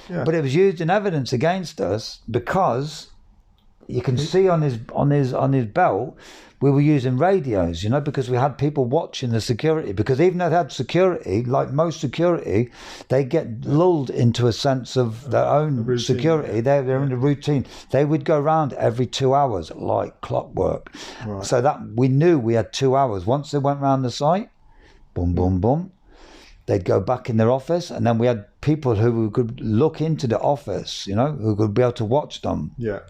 but it was used in evidence against us because. You can see on his belt, we were using radios, because we had people watching the security. Because even though they had security, like most security, they get lulled into a sense of their own routine, security. They're in a routine. They would go around every 2 hours, like clockwork. Right. So that we knew we had 2 hours. Once they went around the site, boom, boom, boom. They'd go back in their office, and then we had people who could look into the office, who could be able to watch them. Yeah.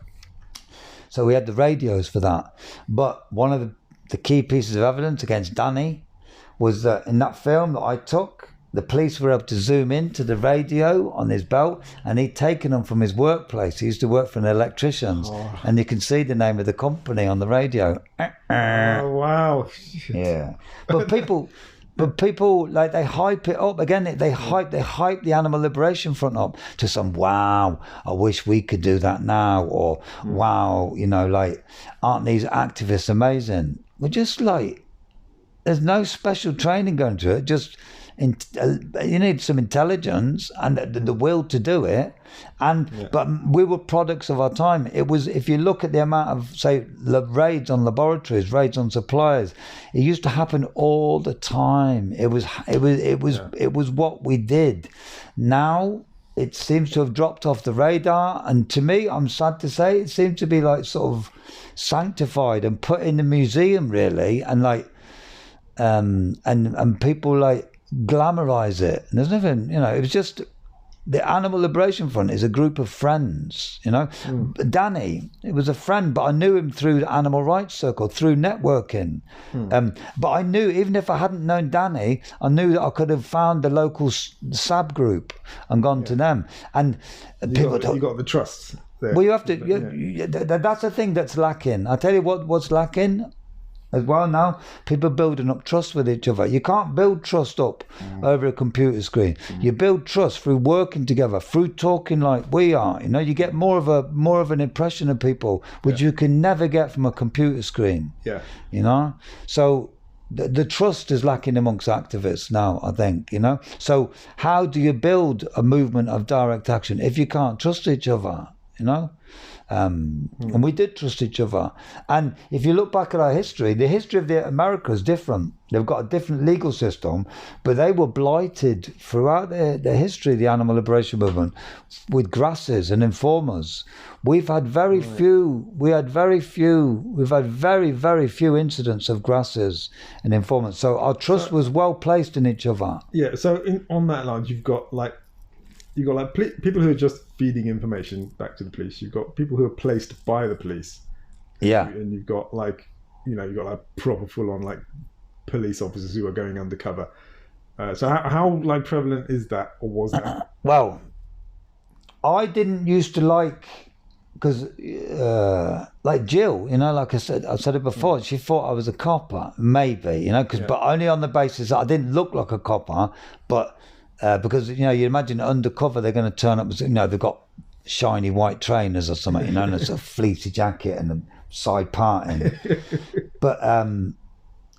So we had the radios for that. But one of the key pieces of evidence against Danny was that in that film that I took, the police were able to zoom into the radio on his belt, and he'd taken them from his workplace. He used to work for an electrician's, and you can see the name of the company on the radio. Oh, wow. Yeah. But people like they hype it up again. They hype the Animal Liberation Front up to some wow. I wish we could do that now, or wow, aren't these activists amazing? We're just like, there's no special training going to it. Just you need some intelligence and the will to do it. But we were products of our time. It was, if you look at the amount of, say, raids on laboratories, raids on suppliers, it used to happen all the time. It was what we did. Now it seems to have dropped off the radar, and to me, I'm sad to say, it seems to be like sort of sanctified and put in the museum, really, and like and people like glamorize it. And there's nothing, it was just the Animal Liberation Front is a group of friends, Danny, it was a friend, but I knew him through the animal rights circle, through networking. But I knew, even if I hadn't known Danny, I knew that I could have found the local SAB group and gone to them. And you got the trust there. Well, you have to, that's the thing that's lacking. I tell you what's lacking as well now, people building up trust with each other. You can't build trust up over a computer screen. You build trust through working together, through talking like we are. You get more of an impression of people, which you can never get from a computer screen. Yeah. So the trust is lacking amongst activists now, I think, you know. So how do you build a movement of direct action if you can't trust each other, you know? And we did trust each other. And if you look back at our history, the history of America is different. They've got a different legal system, but they were blighted throughout their history, the animal liberation movement, with grasses and informers. We've had very few incidents of grasses and informants. So our trust was well placed in each other. Yeah, so on that line, you've got people who are just feeding information back to the police. You've got people who are placed by the police. Yeah. And you've got proper full on police officers who are going undercover. So how prevalent is that, or was that? Well, I didn't used to because Jill, you know, like I said it before, she thought I was a copper, maybe, you know, but only on the basis that I didn't look like a copper, but because, you know, you imagine undercover, they're going to turn up, you know, they've got shiny white trainers or something, you know, and it's a fleecy jacket and a side parting. But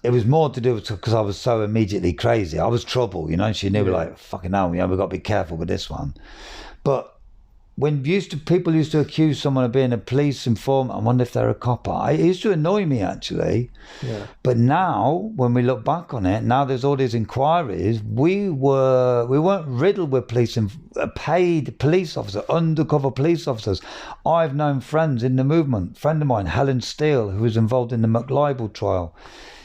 it was more to do with because I was so immediately crazy. I was trouble, you know, and she knew, fucking hell, you know, we've got to be careful with this one. But when people used to accuse someone of being a police informant, I wonder if they're a copper. It used to annoy me, actually. Yeah. But now, when we look back on it, now there's all these inquiries. We weren't riddled with paid police officers, undercover police officers. I've known friends in the movement. A friend of mine, Helen Steele, who was involved in the McLibel trial.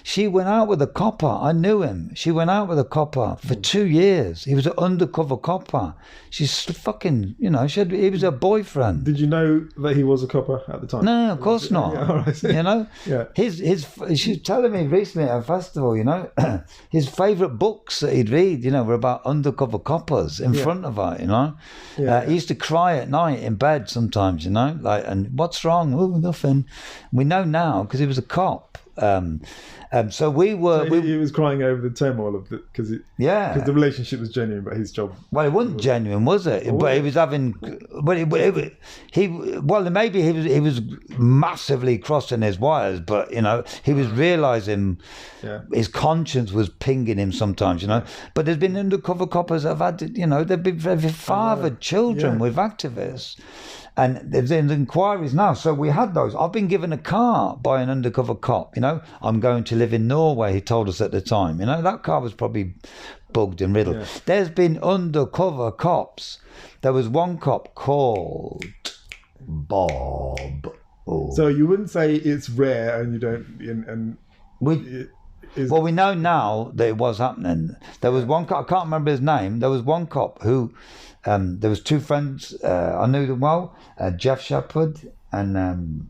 She went out with a copper. I knew him. She went out with a copper for 2 years. He was an undercover copper. She's fucking, you know, he was her boyfriend. Did you know that he was a copper at the time? No, of course not. Yeah, all right. You know? Yeah. She was telling me recently at a festival, you know, his favourite books that he'd read, you know, were about undercover coppers in front of her, you know. Yeah. He used to cry at night in bed sometimes, you know, and what's wrong? Oh, nothing. We know now because he was a cop. So we were. He was crying over the turmoil of because the relationship was genuine, but his job. Well, it wasn't genuine, was it? But he was having. Maybe he was massively crossing his wires, but you know he was realizing his conscience was pinging him sometimes, you know. But there's been undercover coppers that have had, you know, they've fathered children with activists. And there's inquiries now. So we had those. I've been given a car by an undercover cop, you know. I'm going to live in Norway, he told us at the time. You know, that car was probably bugged and riddled. Yeah. There's been undercover cops. There was one cop called Bob. Oh. So you wouldn't say it's rare and you don't... Well, we know now that it was happening. There was one cop, I can't remember his name. There was one cop who... there was two friends, I knew them well, Jeff Shepherd and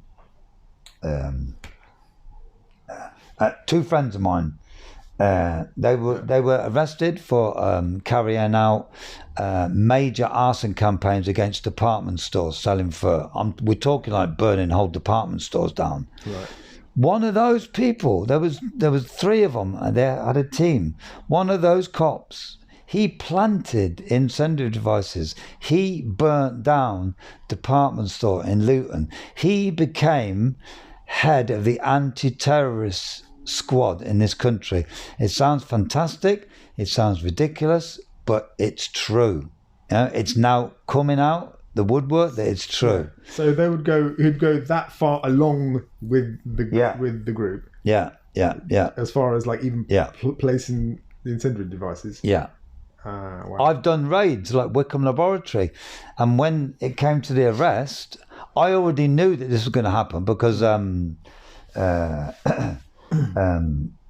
two friends of mine. They were arrested for carrying out major arson campaigns against department stores selling fur. We're talking like burning whole department stores down. Right. One of those people, there was three of them, and they had a team. One of those cops, he planted incendiary devices. He burnt down department store in Luton. He became head of the anti-terrorist squad in this country. It sounds fantastic. It sounds ridiculous, but it's true. You know, it's now coming out the woodwork that it's true. So they would go that far along with the group. Yeah. As far as even placing the incendiary devices. Yeah. Wow. I've done raids like Wickham Laboratory, and when it came to the arrest, I already knew that this was going to happen because I'd gone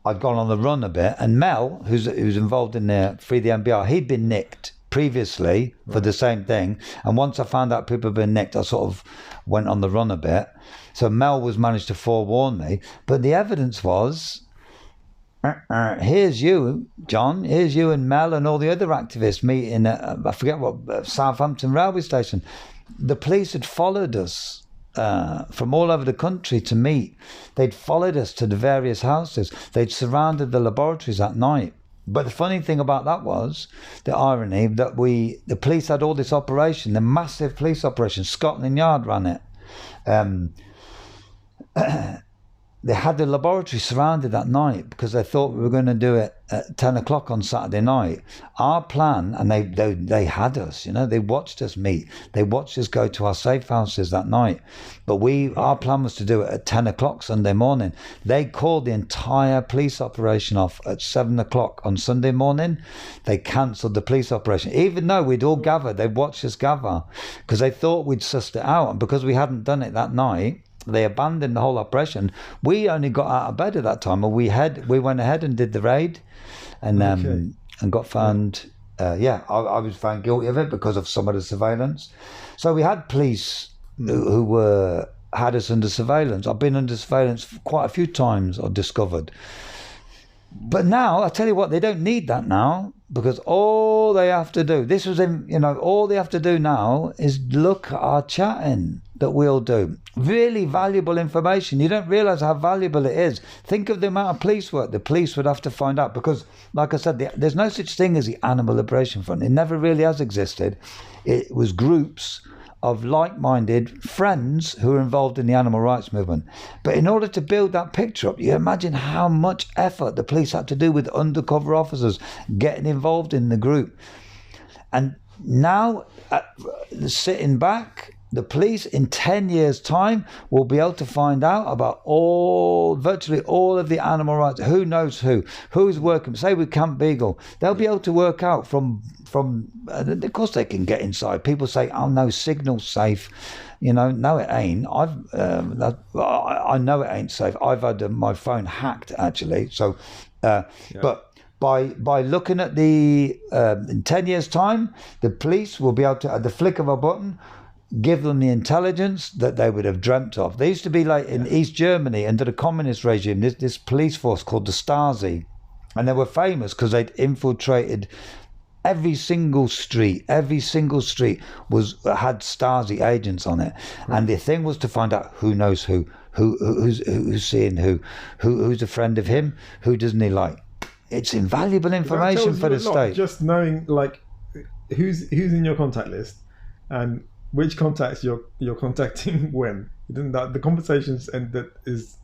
on the run a bit, and Mel, who's involved in the Free the MBR, he'd been nicked previously for the same thing, and once I found out people had been nicked, I sort of went on the run a bit. So Mel was managed to forewarn me, but the evidence was. Here's you, John. Here's you and Mel and all the other activists meeting at, I forget what, Southampton railway station. The police had followed us from all over the country to meet. They'd followed us to the various houses. They'd surrounded the laboratories at night. But the funny thing about that was the irony that the police had all this operation, the massive police operation. Scotland Yard ran it. they had the laboratory surrounded that night because they thought we were going to do it at 10 o'clock on Saturday night. Our plan, and they had us, you know, they watched us meet. They watched us go to our safe houses that night. But our plan was to do it at 10 o'clock Sunday morning. They called the entire police operation off at 7 o'clock on Sunday morning. They cancelled the police operation. Even though we'd all gathered, they watched us gather because they thought we'd sussed it out. And because we hadn't done it that night, they abandoned the whole operation. We only got out of bed at that time, and we went ahead and did the raid, and got found. I was found guilty of it because of some of the surveillance. So we had police who had us under surveillance. I've been under surveillance quite a few times. I've discovered. But now, I tell you what, they don't need that now, because all they have to do, all they have to do now is look at our chatting that we'll do. Really valuable information. You don't realise how valuable it is. Think of the amount of police work the police would have to find out, because, like I said, there's no such thing as the Animal Liberation Front. It never really has existed. It was groups of like-minded friends who were involved in the animal rights movement. But in order to build that picture up, you imagine how much effort the police had to do with undercover officers getting involved in the group. And now, sitting back, the police in 10 years' time will be able to find out about virtually all of the animal rights. Who knows who's working, say with Camp Beagle. They'll be able to work out from of course they can get inside. People say, oh no, signal's safe. You know, no it ain't. I know it ain't safe. I've had my phone hacked actually. So, but by looking at in 10 years' time, the police will be able to, at the flick of a button, give them the intelligence that they would have dreamt of. There used to be, like in East Germany under the communist regime, this police force called the Stasi, and they were famous because they'd infiltrated every single street had Stasi agents on it, and the thing was to find out who knows who's seeing who's a friend of him, who doesn't he like. It's invaluable information for the state. Just knowing like who's in your contact list and which contacts you're contacting when. The conversations and that is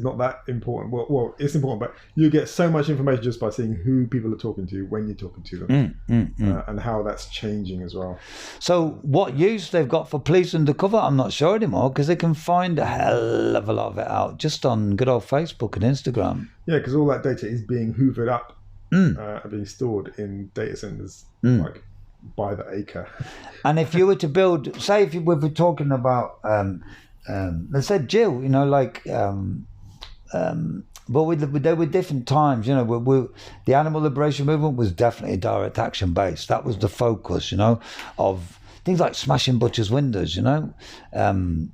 not that important. Well, it's important, but you get so much information just by seeing who people are talking to when you're talking to them, and how that's changing as well. So what use they've got for police undercover, I'm not sure anymore, because they can find a hell of a lot of it out just on good old Facebook and Instagram. Yeah, because all that data is being hoovered up and being stored in data centers like by the acre. And if you were to build, say if we were talking about, let's say Jill, you know, like, but there were different times, you know, the Animal Liberation Movement was definitely direct action based. That was the focus, you know, of things like smashing butchers' windows, you know. In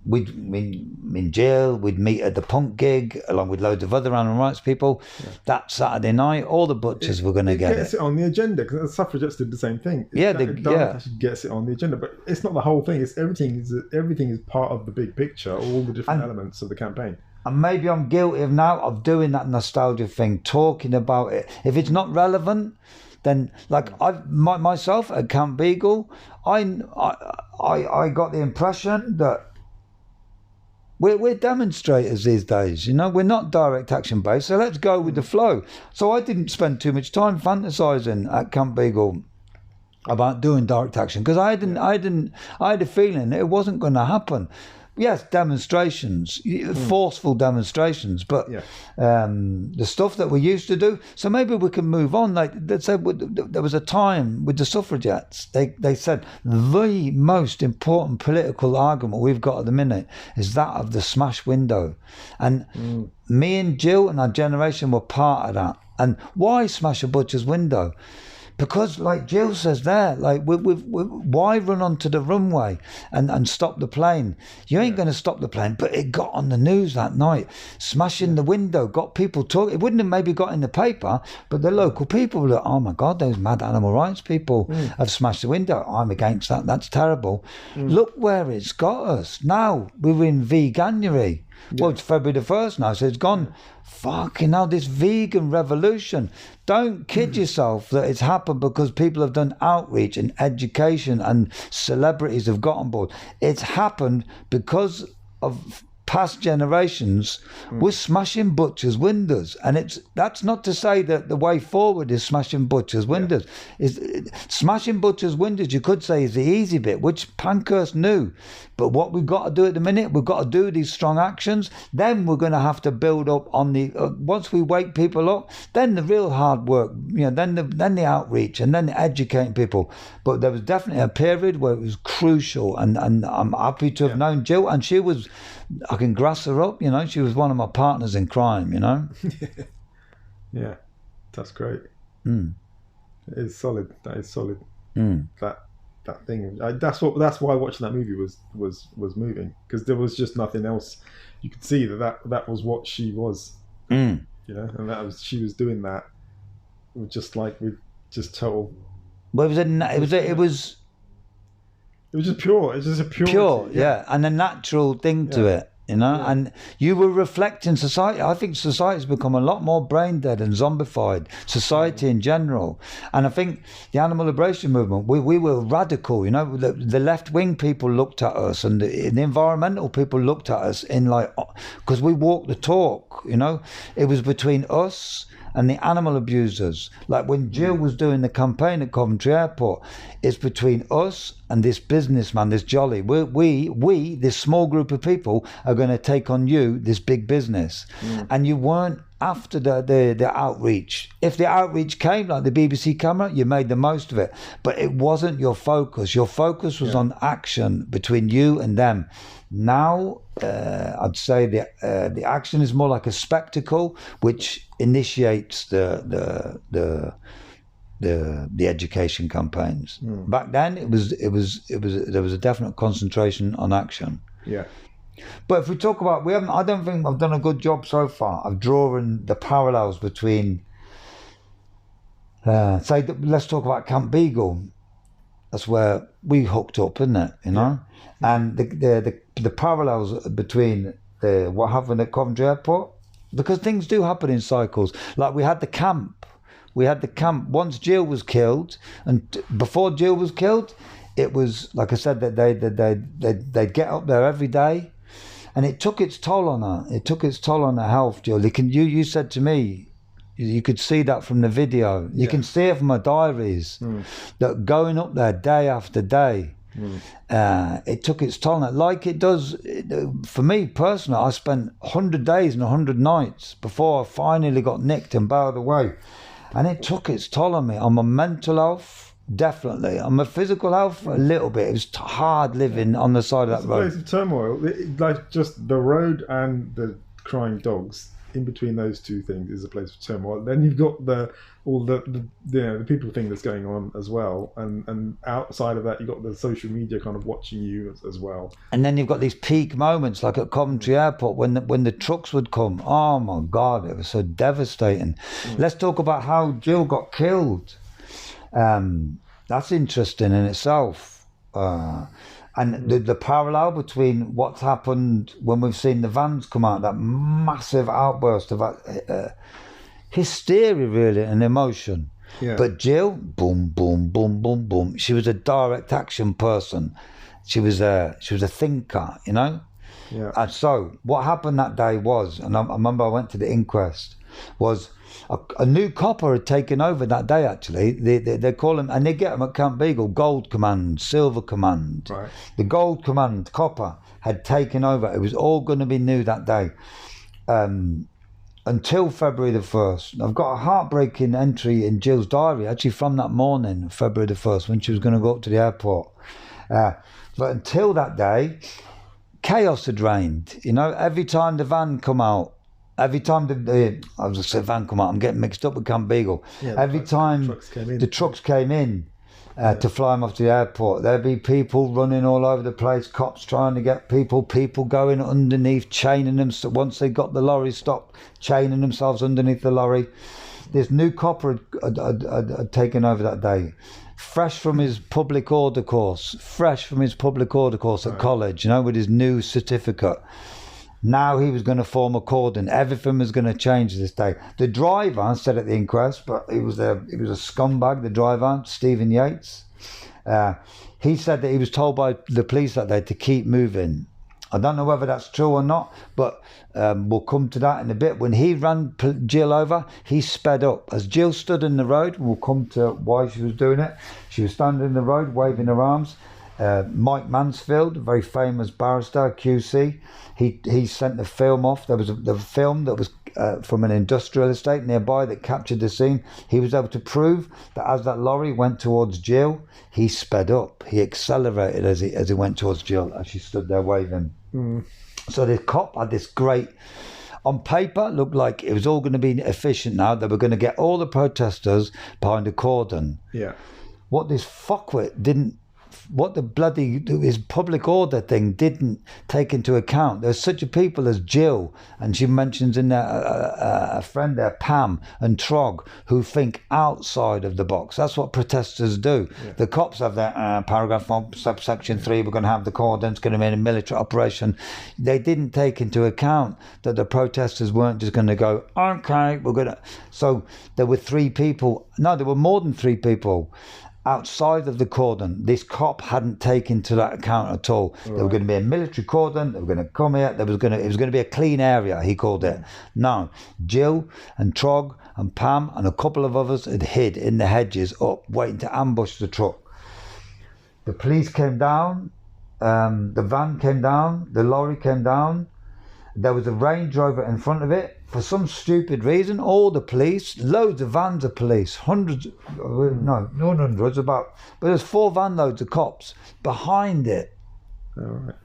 jail, we'd meet at the punk gig along with loads of other animal rights people. Yeah. That Saturday night, all the butchers were going to get it. It gets it on the agenda, because the suffragettes did the same thing. It gets it on the agenda, but it's not the whole thing. It's everything is part of the big picture, all the different elements of the campaign. And maybe I'm guilty of doing that nostalgia thing, talking about it. If it's not relevant, then like myself at Camp Beagle, I got the impression that we're demonstrators these days, you know. We're not direct action based, so let's go with the flow. So I didn't spend too much time fantasizing at Camp Beagle about doing direct action, because I had a feeling it wasn't going to happen. Yes, demonstrations, forceful demonstrations, but the stuff that we used to do. So maybe we can move on. Like they said, there was a time with the suffragettes. They said the most important political argument we've got at the minute is that of the smash window, and me and Jill and our generation were part of that. And why smash a butcher's window? Because, like Jill says there, like why run onto the runway and stop the plane? You ain't going to stop the plane. But it got on the news that night. Smashing the window got people talking. It wouldn't have maybe got in the paper, but the local people were like, oh my God, those mad animal rights people have smashed the window. I'm against that. That's terrible. Look where it's got us. Now we're in veganuary. Yeah. Well, it's February the 1st now, so it's gone. Fucking hell, this vegan revolution. Don't kid yourself that it's happened because people have done outreach and education and celebrities have got on board. It's happened because of past generations were smashing butchers' windows, and that's not to say that the way forward is smashing butchers' windows. Smashing butchers' windows, you could say, is the easy bit, which Pankhurst knew. But what we've got to do at the minute, we've got to do these strong actions. Then we're going to have to build up on the once we wake people up, then the real hard work, then the outreach, and then educating people. But there was definitely a period where it was crucial, and I'm happy to have known Jill, and she was. I can grass her up, she was one of my partners in crime, Yeah, that's great. Mm. It is solid. That is solid. Mm. That thing. That's why watching that movie was moving, because there was just nothing else. You could see that was what she was. Mm. And she was doing that with just total. Well, it was just pure. It's just a pure, and a natural thing to it, And you were reflecting society. I think society's become a lot more brain dead and zombified. Society in general, and I think the animal liberation movement. We were radical, The left wing people looked at us, and the environmental people looked at us because we walked the talk. It was between us and the animal abusers. Like when Jill was doing the campaign at Coventry Airport, it's between us and this businessman, this Jolly. We, this small group of people, are going to take on you, this big business. And you weren't after the outreach. If the outreach came, like the BBC camera, you made the most of it. But it wasn't your focus. Your focus was on action between you and them. Now, I'd say the action is more like a spectacle, which initiates the education campaigns. Back then, there was a definite concentration on action. Yeah. But if we talk about, I don't think I've done a good job so far of drawing the parallels between, let's talk about Camp Beagle. That's where we hooked up, isn't it? And the parallels between what happened at Coventry Airport, because things do happen in cycles. Like we had the camp. Once Jill was killed, and before Jill was killed, it was like I said that they'd get up there every day, and it took its toll on her. It took its toll on her health, Jill. You said to me, you could see that from the video. You can see it from her diaries. That going up there day after day, it took its toll on it. Like it does for me personally. I spent 100 days and 100 nights before I finally got nicked and barred away, and it took its toll on me, on my mental health, definitely, on my physical health a little bit. It was hard living on the side of that road. It's a place of turmoil, like just the road and the crying dogs. In between those two things is a place of turmoil. Then you've got all the people thing that's going on as well, and outside of that you've got the social media kind of watching you as well. And then you've got these peak moments like at Coventry Airport when the trucks would come. Oh my God, it was so devastating. Let's talk about how Jill got killed. That's interesting in itself. And the parallel between what's happened when we've seen the vans come out, that massive outburst of hysteria, really, and emotion. Yeah. But Jill, boom, boom, boom, boom, boom. She was a direct action person. She was a thinker, Yeah. And so what happened that day was, and I remember I went to the inquest, was a new copper had taken over that day, actually. They call him, and they get him at Camp Beagle, Gold Command, Silver Command. Right. The Gold Command copper had taken over. It was all going to be new that day. Until February the 1st. I've got a heartbreaking entry in Jill's diary, actually from that morning, February the 1st, when she was going to go up to the airport. But until that day, chaos had reigned. Every time the van come out, every time I was going to say van come out, I'm getting mixed up with Camp Beagle. Yeah, every time the trucks came in to fly them off to the airport, there'd be people running all over the place, cops trying to get people going underneath, chaining them. So once they got the lorry stopped, chaining themselves underneath the lorry. This new copper had taken over that day. Fresh from his public order course at college, with his new certificate. Now he was going to form a cordon. Everything was going to change this day. The driver said at the inquest, but he was a scumbag, the driver, Stephen Yates. He said that he was told by the police that day to keep moving. I don't know whether that's true or not, but we'll come to that in a bit. When he ran Jill over, he sped up. As Jill stood in the road, we'll come to why she was doing it. She was standing in the road, waving her arms. Mike Mansfield, a very famous barrister, QC, he sent the film off. There was the film that was from an industrial estate nearby that captured the scene. He was able to prove that as that lorry went towards Jill, he sped up. He accelerated as he went towards Jill as she stood there waving. So the cop had this great, on paper, looked like it was all going to be efficient now. They were going to get all the protesters behind a cordon. Yeah. What this fuckwit didn't, what the bloody, his public order thing didn't take into account. There's such a people as Jill, and she mentions in there a friend there, Pam and Trog, who think outside of the box. That's what protesters do. Yeah. The cops have their paragraph 1, subsection 3, we're going to have the cordon, it's going to be a military operation. They didn't take into account that the protesters weren't just going to go, okay, we're going to... So there were 3 people, no, there were more than 3 people outside of the cordon. This cop hadn't taken to that account at all. Right. There was going to be a military cordon. They were going to come here. It was going to be a clean area, he called it. No, Jill and Trog and Pam and a couple of others had hid in the hedges up, waiting to ambush the truck. The police came down. The van came down. The lorry came down. There was a Range Rover in front of it. For some stupid reason, all the police, loads of vans of police, hundreds, no, not hundreds, but there's 4 van loads of cops behind it. All right.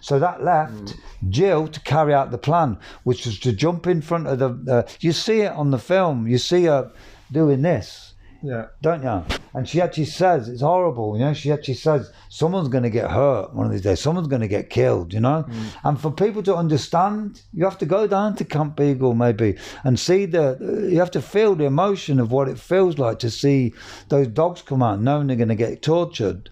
So that left Jill to carry out the plan, which was to jump in front of the, you see it on the film, you see her doing this. Yeah. Don't you? And she actually says, it's horrible, you know, she actually says, someone's going to get hurt one of these days, someone's going to get killed, you know? And for people to understand, you have to go down to Camp Eagle maybe and see you have to feel the emotion of what it feels like to see those dogs come out knowing they're going to get tortured.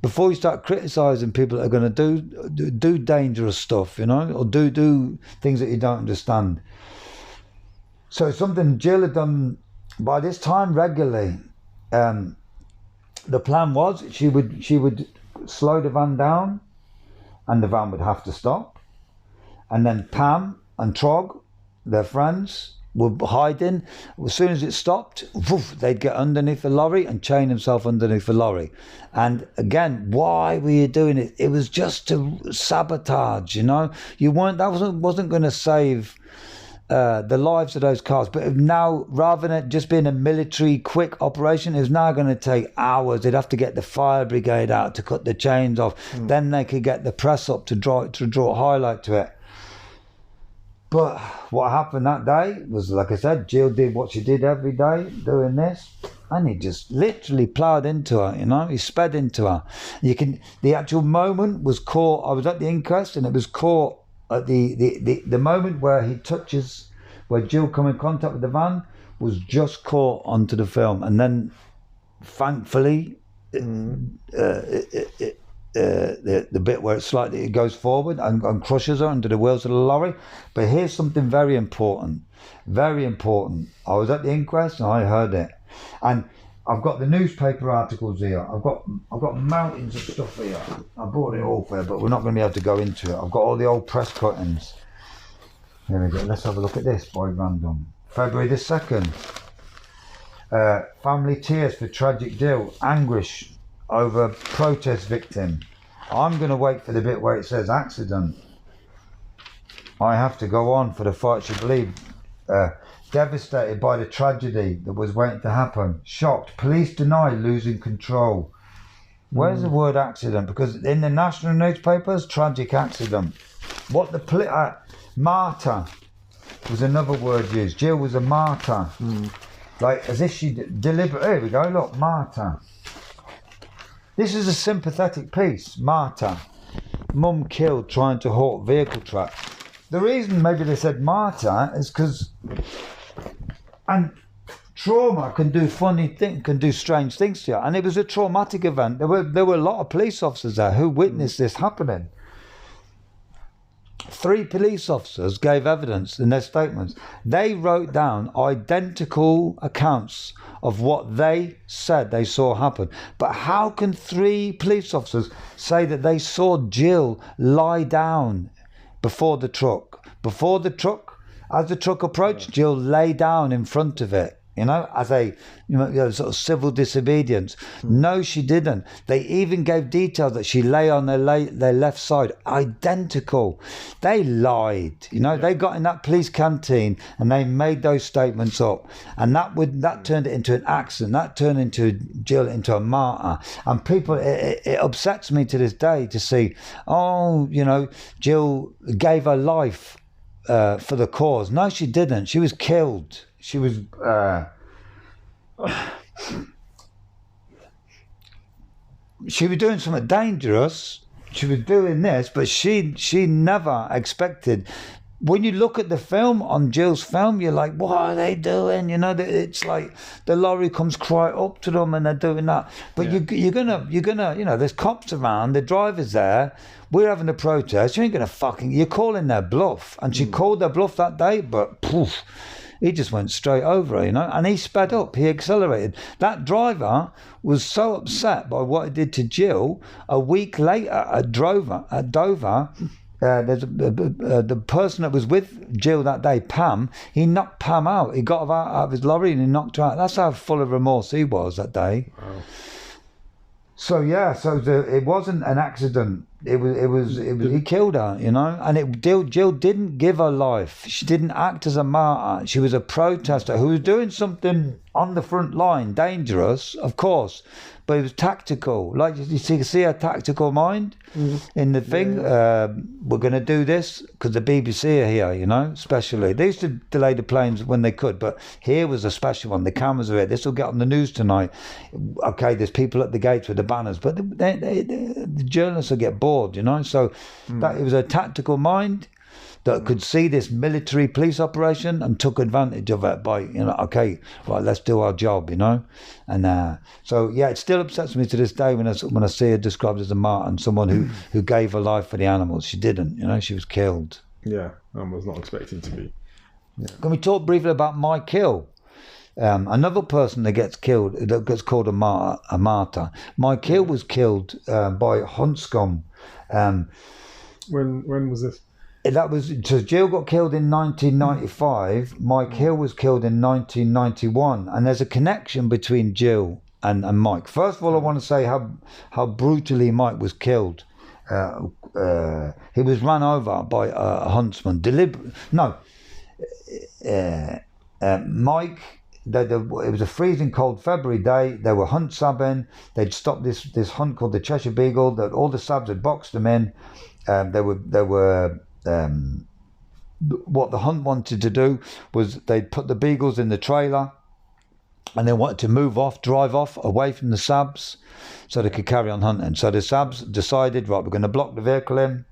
Before you start criticising people that are going to do dangerous stuff, you know, or do things that you don't understand. So it's something Jill had done by this time regularly. The plan was she would slow the van down and the van would have to stop, and then Pam and Trog, their friends, were hiding. As soon as it stopped, woof, they'd get underneath the lorry and chain themselves underneath the lorry. And again, why were you doing it? It was just to sabotage, you know. That wasn't going to save the lives of those cars, but now, rather than it just being a military quick operation, it's now going to take hours. They'd have to get the fire brigade out to cut the chains off. Then they could get the press up to draw a highlight to it. But what happened that day was, like I said, Jill did what she did every day, doing this, and he just literally ploughed into her, you know. He sped into her. The actual moment was caught. I was at the inquest, and it was caught at the moment where he touches, where Jill come in contact with the van, was just caught onto the film. And then thankfully the bit where it goes forward and crushes her under the wheels of the lorry. But here's something very important. I was at the inquest and I heard it, and I've got the newspaper articles here. I've got mountains of stuff here. I brought it all for you, but we're not going to be able to go into it. I've got all the old press cuttings. Here we go. Let's have a look at this by random. February the 2nd. Family tears for tragic deal. Anguish over protest victim. I'm going to wait for the bit where it says accident. I have to go on for the fight she believed. Devastated by the tragedy that was waiting to happen. Shocked. Police deny losing control. Where's the word accident? Because in the national newspapers, tragic accident. What the martyr was another word used. Jill was a martyr. Like as if she delivered. Here we go. Look, martyr. This is a sympathetic piece. Martyr. Mum killed trying to halt vehicle track. The reason maybe they said martyr is because, and trauma can do strange things to you. And it was a traumatic event. There were a lot of police officers there who witnessed this happening. 3 police officers gave evidence in their statements. They wrote down identical accounts of what they said they saw happen. But how can 3 police officers say that they saw Jill lie down before the truck? As the truck approached, Jill lay down in front of it. As a sort of civil disobedience. No, she didn't. They even gave details that she lay on their left side, identical. They lied. They got in that police canteen and they made those statements up, and that turned it into an accident. That turned Jill into a martyr. And people, it upsets me to this day to see, Jill gave her life for the cause. No, she didn't. She was killed. She was doing something dangerous. She was doing this, but she never expected. When you look at the film, on Jill's film, you're like, what are they doing? It's like the lorry comes quite up to them and they're doing that. But you're gonna, there's cops around, the driver's there, we're having a protest, you ain't gonna you're calling their bluff. And she called their bluff that day, but poof. He just went straight over her, and he sped up, he accelerated. That driver was so upset by what he did to Jill. A week later at Dover, the person that was with Jill that day, Pam, he knocked Pam out. He got her out of his lorry and he knocked her out. That's how full of remorse he was that day. Wow. So it wasn't an accident. It was he killed her, and Jill didn't give her life. She didn't act as a martyr. She was a protester who was doing something on the front line, dangerous, of course, but it was tactical. Like you see her tactical mind in the thing. We're going to do this because the BBC are here, especially. They used to delay the planes when they could, but here was a special one. The cameras are here. This will get on the news tonight. Okay, there's people at the gates with the banners, but the journalists will get bored, So that it was a tactical mind that could see this military police operation and took advantage of it by, okay, right, let's do our job, And so, it still upsets me to this day when I see her described as a martyr and someone who gave her life for the animals. She didn't, she was killed. Yeah, I was not expecting to be. Yeah. Can we talk briefly about Mike Hill? Another person that gets called a martyr. Mike Hill was killed by hunt scum. When was this? So Jill got killed in 1995. Mike Hill was killed in 1991, and there's a connection between Jill and Mike. First of all, I want to say how brutally Mike was killed. He was run over by a huntsman. Mike. It was a freezing cold February day. They were hunt sabbing. They'd stopped this hunt called the Cheshire Beagle. That all the sabs had boxed them in. They were. What the hunt wanted to do was they'd put the beagles in the trailer, and they wanted to drive off away from the sabs, so they could carry on hunting. So the sabs decided, right, we're going to block the vehicle in,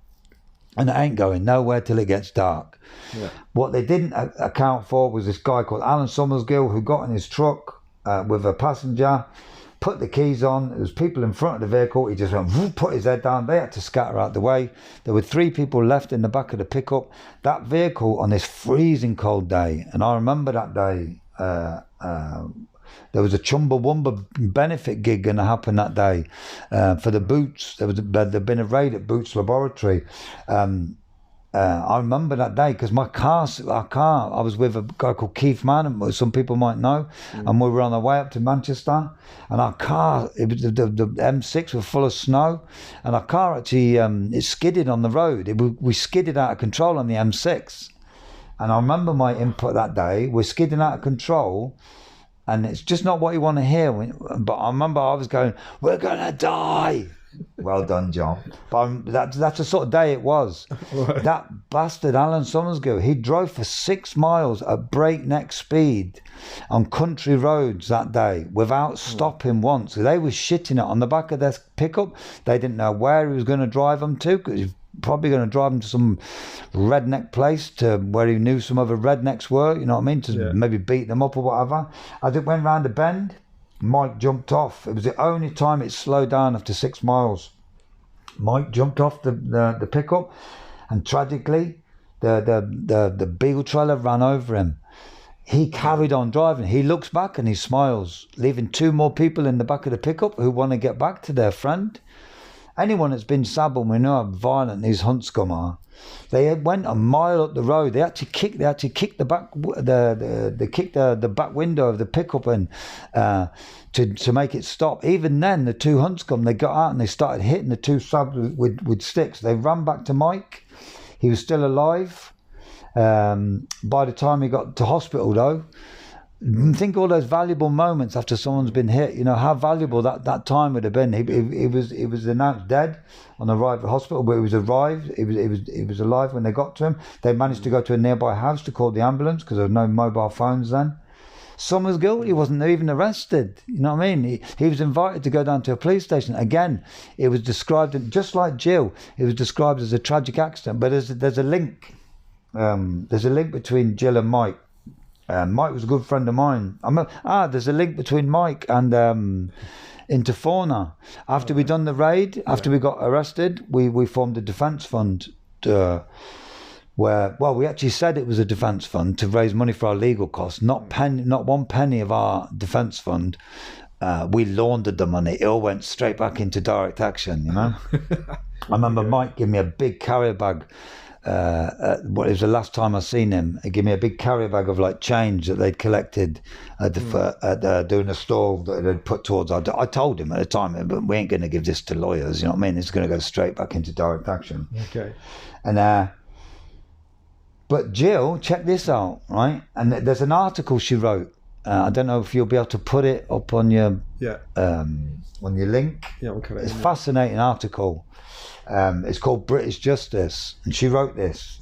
and it ain't going nowhere till it gets dark. Yeah. What they didn't account for was this guy called Alan Summersgill who got in his truck with a passenger, put the keys on. There was people in front of the vehicle. He just went, put his head down. They had to scatter out the way. There were 3 people left in the back of the pickup. That vehicle on this freezing cold day, and I remember that day, there was a Chumbawamba benefit gig going to happen that day for the Boots. There'd been a raid at Boots Laboratory. I remember that day because our car, I was with a guy called Keith Mann, and some people might know, and we were on our way up to Manchester, and our car, the M6 was full of snow, and our car actually, it skidded on the road. We skidded out of control on the M6, and I remember my input that day, we're skidding out of control, and it's just not what you want to hear, but I remember I was going, we're going to die. Well done, John. But that's the sort of day it was. Right. That bastard Alan Summersgill, he drove for 6 miles at breakneck speed on country roads that day without stopping once. They were shitting it on the back of their pickup. They didn't know where he was going to drive them to, because he was probably going to drive them to some redneck place to where he knew some other rednecks were, you know what I mean, to maybe beat them up or whatever. As it went round the bend, Mike jumped off. It was the only time it slowed down after 6 miles. Mike jumped off the pickup, And tragically, the beagle trailer ran over him. He carried on driving. He looks back and he smiles, leaving 2 more people in the back of the pickup who want to get back to their friend. Anyone that's been Sabon, we know how violent these hunt scum are. They went a mile up the road. They actually kicked the back the back window of the pickup in to make it stop. Even then, the 2 hunt scum, they got out and they started hitting the 2 subs with sticks. They ran back to Mike. He was still alive. By the time he got to hospital, though, think all those valuable moments after someone's been hit. You know how valuable that time would have been. He was announced dead on arrival at the hospital, but he was alive when they got to him. They managed to go to a nearby house to call the ambulance because there were no mobile phones then. Some was guilty, wasn't even arrested. You know what I mean? He was invited to go down to a police station. Again, it was described, just like Jill, it was described as a tragic accident. But there's a link. There's a link between Jill and Mike. Mike was a good friend of mine. There's a link between Mike and Interfauna. After we done the raid, after we got arrested, we formed a defence fund where, we actually said it was a defence fund to raise money for our legal costs. Not 1 penny of our defence fund. We laundered the money. It all went straight back into direct action, you know. I remember Mike gave me a big carrier bag. It was the last time I seen him. He gave me a big carrier bag of like change that they'd collected doing a stall that they'd put towards I told him at the time, but we ain't going to give this to lawyers, you know what I mean? It's going to go straight back into direct action. Okay. And but Jill, check this out, right? And there's an article she wrote. I don't know if you'll be able to put it up on your link. Yeah, okay. It's a fascinating article. It's called British Justice, and she wrote this.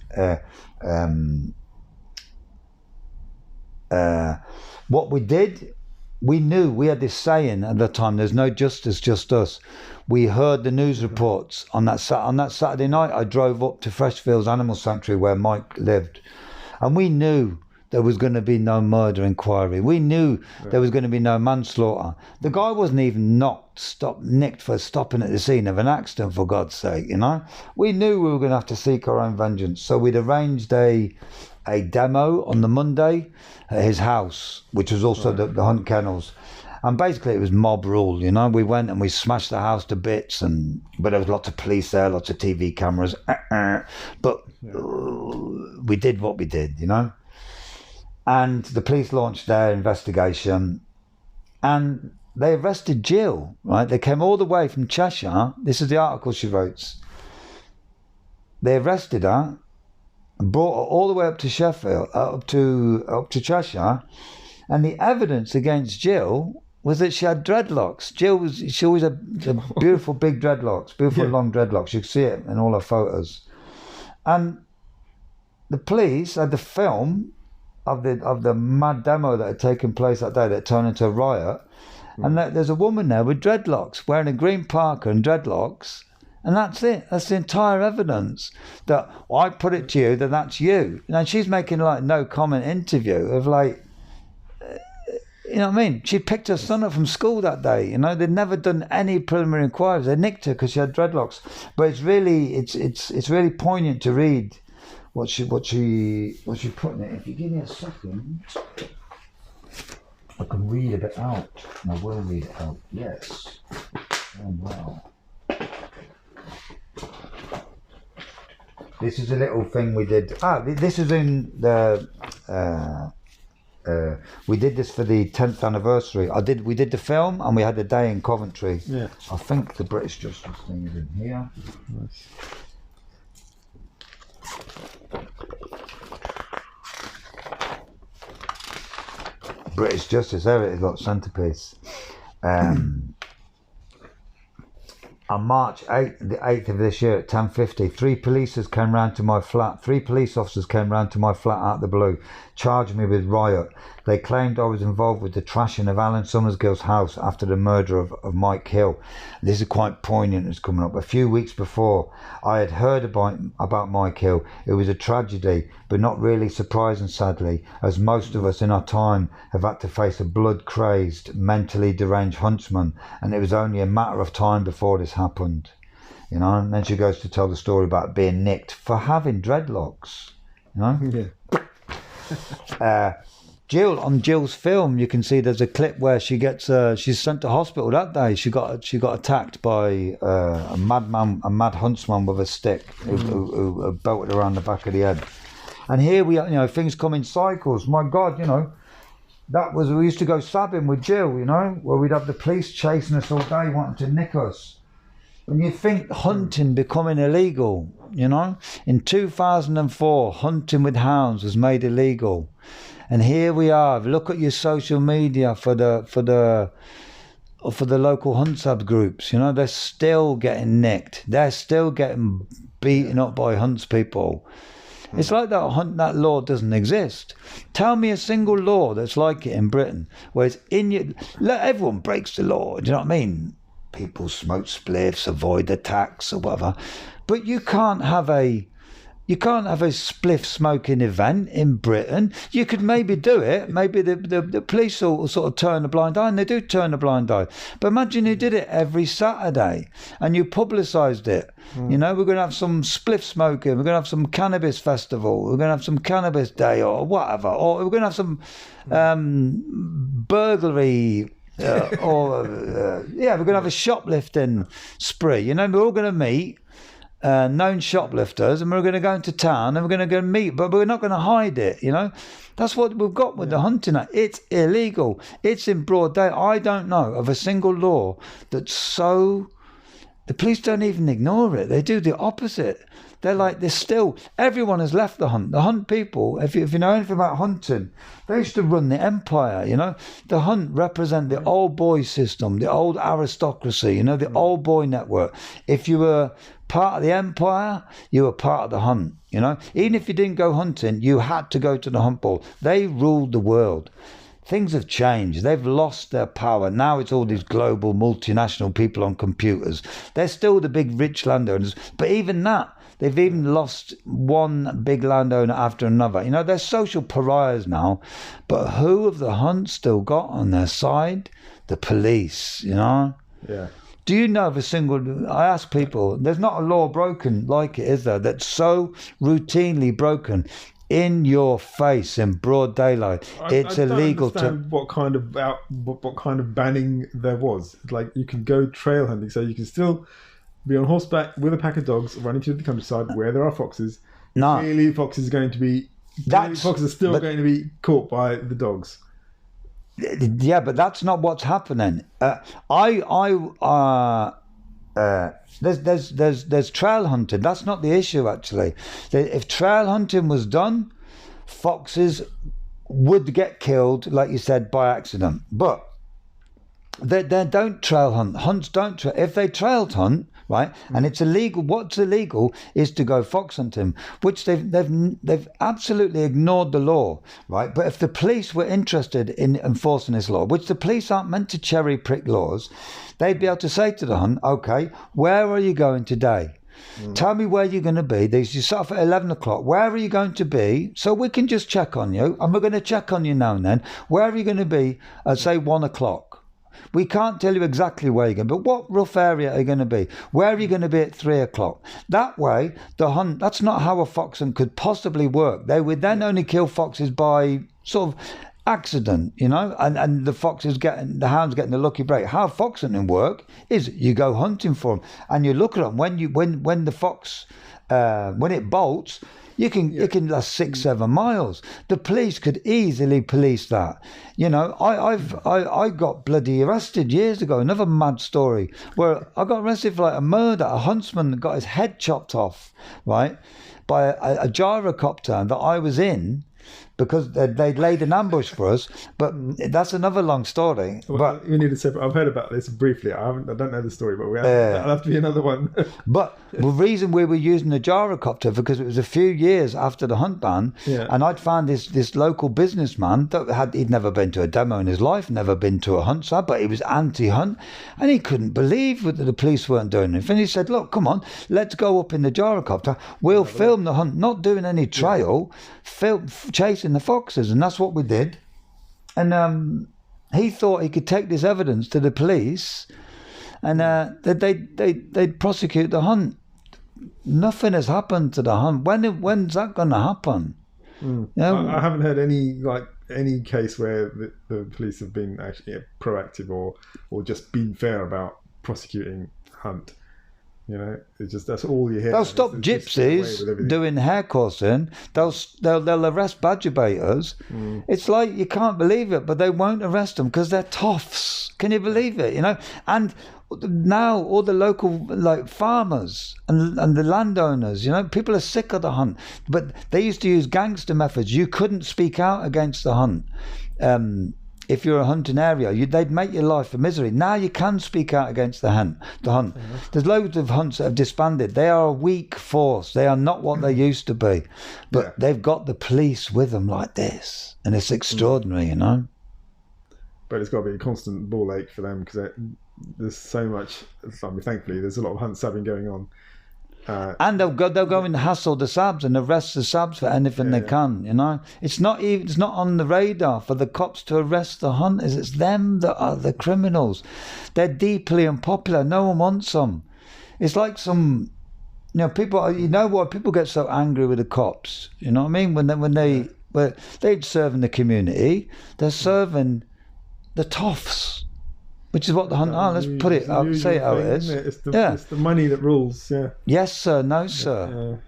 What we did, we knew, we had this saying at the time, there's no justice, just us. We heard the news reports on that Saturday night. I drove up to Freshfields Animal Sanctuary where Mike lived, and we knew there was going to be no murder inquiry. We knew there was going to be no manslaughter. The guy wasn't even nicked for stopping at the scene of an accident, for God's sake, you know. We knew we were going to have to seek our own vengeance. So we'd arranged a demo on the Monday at his house, which was also the hunt kennels. And basically it was mob rule, you know. We went and we smashed the house to bits, but there was lots of police there, lots of TV cameras. But we did what we did, you know. And the police launched their investigation and they arrested Jill, right? They came all the way from Cheshire. This is the article she wrote. They arrested her and brought her all the way up to Sheffield, up to Cheshire. And the evidence against Jill was that she had dreadlocks. She always had beautiful big dreadlocks, beautiful long dreadlocks. You can see it in all her photos. And the police had the film of the mad demo that had taken place that day that turned into a riot, and there's a woman there with dreadlocks wearing a green parka and dreadlocks, and that's it. That's the entire evidence. That I put it to you that that's you. And she's making like no comment interview of like, you know what I mean? She picked her son up from school that day. You know, they'd never done any preliminary inquiries. They nicked her because she had dreadlocks. But it's really poignant to read what she put in it. If you give me a second, I can read a bit out. And I will read it out. Yes. Oh wow. This is a little thing we did. This is in the. We did this for the 10th anniversary. We did the film and we had a day in Coventry. Yeah. I think the British Justice thing is in here. Nice. British Justice, there it is, got centrepiece. On March 8th, the 8th of this year at 10:50, three police officers came round to my flat out of the blue, charged me with riot. They claimed I was involved with the trashing of Alan Summersgill's house after the murder of Mike Hill. This is quite poignant, it's coming up. A few weeks before, I had heard about Mike Hill. It was a tragedy, but not really surprising, sadly, as most of us in our time have had to face a blood-crazed, mentally deranged huntsman, and it was only a matter of time before this happened. you know. And then she goes to tell the story about being nicked for having dreadlocks, you know. Yeah. On Jill's film, you can see there's a clip where she gets she's sent to hospital that day. She got attacked by a mad huntsman with a stick who belted around the back of the head. And here we are, you know, things come in cycles. My God, you know, we used to go sabbing with Jill, you know, where we'd have the police chasing us all day, wanting to nick us. When you think hunting becoming illegal, you know, in 2004, hunting with hounds was made illegal. And here we are. Look at your social media for the local hunt sub groups. You know, they're still getting nicked. They're still getting beaten up by huntspeople. It's like that law doesn't exist. Tell me a single law that's like it in Britain, where it's everyone breaks the law. Do you know what I mean? People smoke spliffs, avoid the tax or whatever, but you can't have a spliff smoking event in Britain. You could maybe do it. Maybe the police will sort of turn a blind eye, and they do turn a blind eye. But imagine you did it every Saturday and you publicised it. You know, we're going to have some spliff smoking. We're going to have some cannabis festival. We're going to have some cannabis day or whatever. Or we're going to have some burglary. We're going to have a shoplifting spree. You know, we're all going to meet known shoplifters, and we're going to go into town and we're going to go meet, but we're not going to hide it. You know, that's what we've got with the Hunting Act. It's illegal. It's in broad day. I don't know of a single law that's so. The police don't even ignore it. They do the opposite. They're like, everyone has left the hunt. The hunt people, if you know anything about hunting, they used to run the empire, you know. The hunt represent the old boy system, the old aristocracy, you know, the old boy network. If you were part of the empire, you were part of the hunt, you know. Even if you didn't go hunting, you had to go to the hunt ball. They ruled the world. Things have changed. They've lost their power. Now it's all these global multinational people on computers. They're still the big rich landowners, but even that, they've even lost one big landowner after another. You know, they're social pariahs now. But who have the hunt still got on their side? The police, you know? Yeah. Do you know of a single... I ask people, there's not a law broken like it, is there? That's so routinely broken in your face in broad daylight. It's illegal to... what kind of banning there was. Like, you can go trail hunting, so you can still be on horseback with a pack of dogs running through the countryside where there are foxes. No. Clearly, foxes are still going to be caught by the dogs. Yeah, but that's not what's happening. There's trail hunting. That's not the issue, actually. If trail hunting was done, foxes would get killed, like you said, by accident. But they don't trail hunt. Hunts don't trail. If they trail hunt, right, and it's illegal. What's illegal is to go fox hunting, which they've absolutely ignored the law, right? But if the police were interested in enforcing this law, which the police aren't meant to cherry prick laws, they'd be able to say to the hunt, okay, where are you going today? Tell me where you're going to be. You start off at 11 o'clock. Where are you going to be? So we can just check on you, and we're going to check on you now and then. Where are you going to be at, say, 1 o'clock? We can't tell you exactly where you're going, but what rough area are you going to be? Where are you going to be at 3 o'clock? That way, the hunt, that's not how a fox hunt could possibly work. They would then only kill foxes by sort of accident, you know, and the hound's getting the lucky break. How fox hunting work is you go hunting for them and you look at them when the fox, when it bolts, you can last 6-7 miles. The police could easily police that. You know, I got bloody arrested years ago. Another mad story where I got arrested for like a murder. A huntsman got his head chopped off, right, by a gyrocopter that I was in, because they'd laid an ambush for us. But that's another long story. Well, but we need a separate. I've heard about this briefly. I don't know the story, but that'll have to be another one. But the reason we were using the gyrocopter, because it was a few years after the hunt ban, and I'd found this local businessman that he'd never been to a demo in his life, never been to a hunt site, but he was anti-hunt, and he couldn't believe that the police weren't doing anything. He said, "Look, come on, let's go up in the gyrocopter. We'll film the hunt, not doing any trail, chasing the foxes," and that's what we did. And he thought he could take this evidence to the police and they'd prosecute the hunt. Nothing has happened to the hunt. When's that going to happen? You know, I haven't heard any case where the police have been actually proactive or just been fair about prosecuting hunt. You know, it's just that's all you hear. They'll stop gypsies doing hair coursing. They'll arrest badger baiters. It's like you can't believe it, but they won't arrest them because they're toffs. Can you believe it? You know, and now all the local farmers and the landowners, you know, people are sick of the hunt. But they used to use gangster methods. You couldn't speak out against the hunt. If you're a hunting area, they'd make your life a misery. Now you can speak out against the hunt. There's loads of hunts that have disbanded. They are a weak force. They are not what they used to be. But they've got the police with them like this. And it's extraordinary, you know. But it's got to be a constant ball ache for them because there's so much. I mean, thankfully, there's a lot of hunt sabbing going on. And they'll go and hassle the subs and arrest the subs for anything they can, you know. It's not on the radar for the cops to arrest the hunters. It's them that are the criminals. They're deeply unpopular. No one wants them. It's like some, you know, people. You know what? People get so angry with the cops. You know what I mean? When they'd serve in the community, they're serving the toffs. Which is what the hunt are. Let's put it out, say it how it is. It's the money that rules, yeah. Yes, sir. No, sir.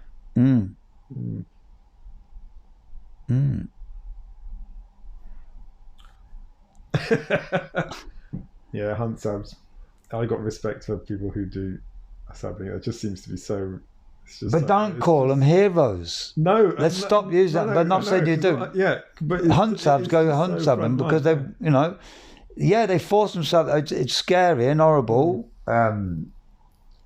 Yeah, hunt sabs. I got respect for people who do sabbing. It just seems to be so... But don't call them heroes. No. Let's stop using that. But not saying you do. But hunt sabs go hunt sabbing because they, you know... Yeah, they force themselves. It's scary and horrible. And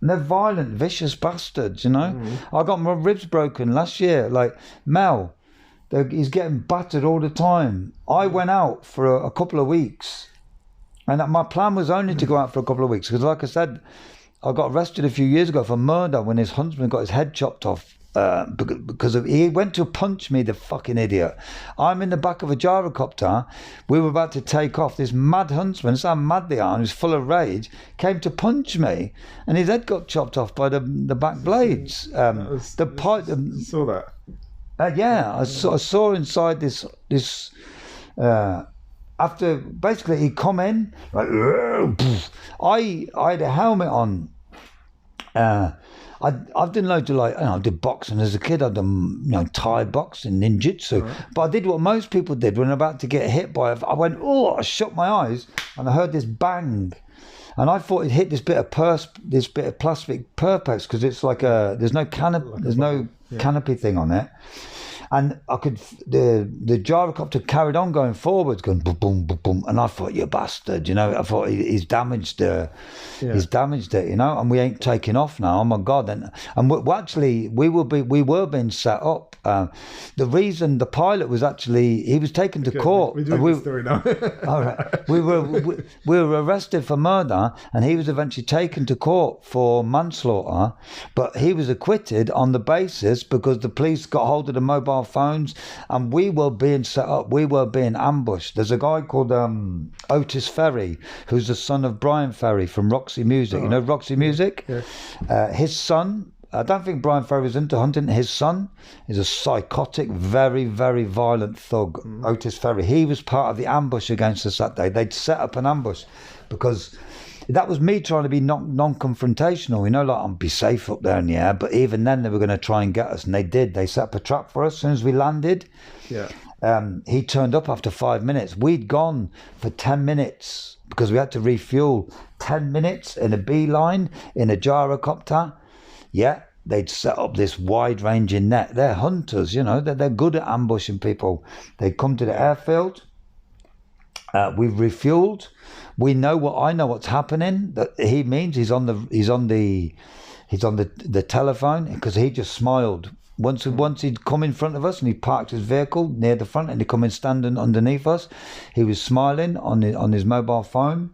they're violent, vicious bastards, you know. I got my ribs broken last year. Like, Mel, he's getting battered all the time. I went out for a couple of weeks. And my plan was only to go out for a couple of weeks. Because like I said, I got arrested a few years ago for murder when his huntsman got his head chopped off. Because he went to punch me, the fucking idiot. I'm in the back of a gyrocopter. We were about to take off. This mad huntsman, that's how mad they are, and he's full of rage, came to punch me, and his head got chopped off by the back blades. You saw that? I saw inside this. After basically he come in, like, I had a helmet on. I've done loads of I did boxing as a kid. I've done Thai boxing, ninjutsu. Right. But I did what most people did when about to get hit by I went, I shut my eyes and I heard this bang. And I thought it hit this bit of plastic Perpex because it's like there's no canopy thing on it. And the gyrocopter carried on going forwards, going boom, boom, boom, boom. And I thought, you bastard, you know, I thought he's damaged he's damaged it, you know, and we ain't taking off now. Oh my God. And we were being set up. The reason the pilot was he was taken to court. We're doing the story now. All right. We were arrested for murder and he was eventually taken to court for manslaughter, but he was acquitted on the basis because the police got hold of the mobile phones and we were being set up, we were being ambushed. There's a guy called Otis Ferry, who's the son of Brian Ferry from Roxy Music. You know Roxy Music? Yeah. His son, I don't think Brian Ferry was into hunting. His son is a psychotic, very, very violent thug, Otis Ferry. He was part of the ambush against us that day. They'd set up an ambush because that was me trying to be non-confrontational, you know, like I'd be safe up there in the air. But even then, they were going to try and get us, and they did. They set up a trap for us as soon as we landed. Yeah. He turned up after 5 minutes. We'd gone for 10 minutes because we had to refuel. 10 minutes in a beeline in a gyrocopter. Yeah, they'd set up this wide-ranging net. They're hunters, you know. They're good at ambushing people. They'd come to the airfield. We've refueled. I know what's happening. That he means he's on the telephone because he just smiled. Once he'd come in front of us and he parked his vehicle near the front and he'd come in standing underneath us, he was smiling on his mobile phone.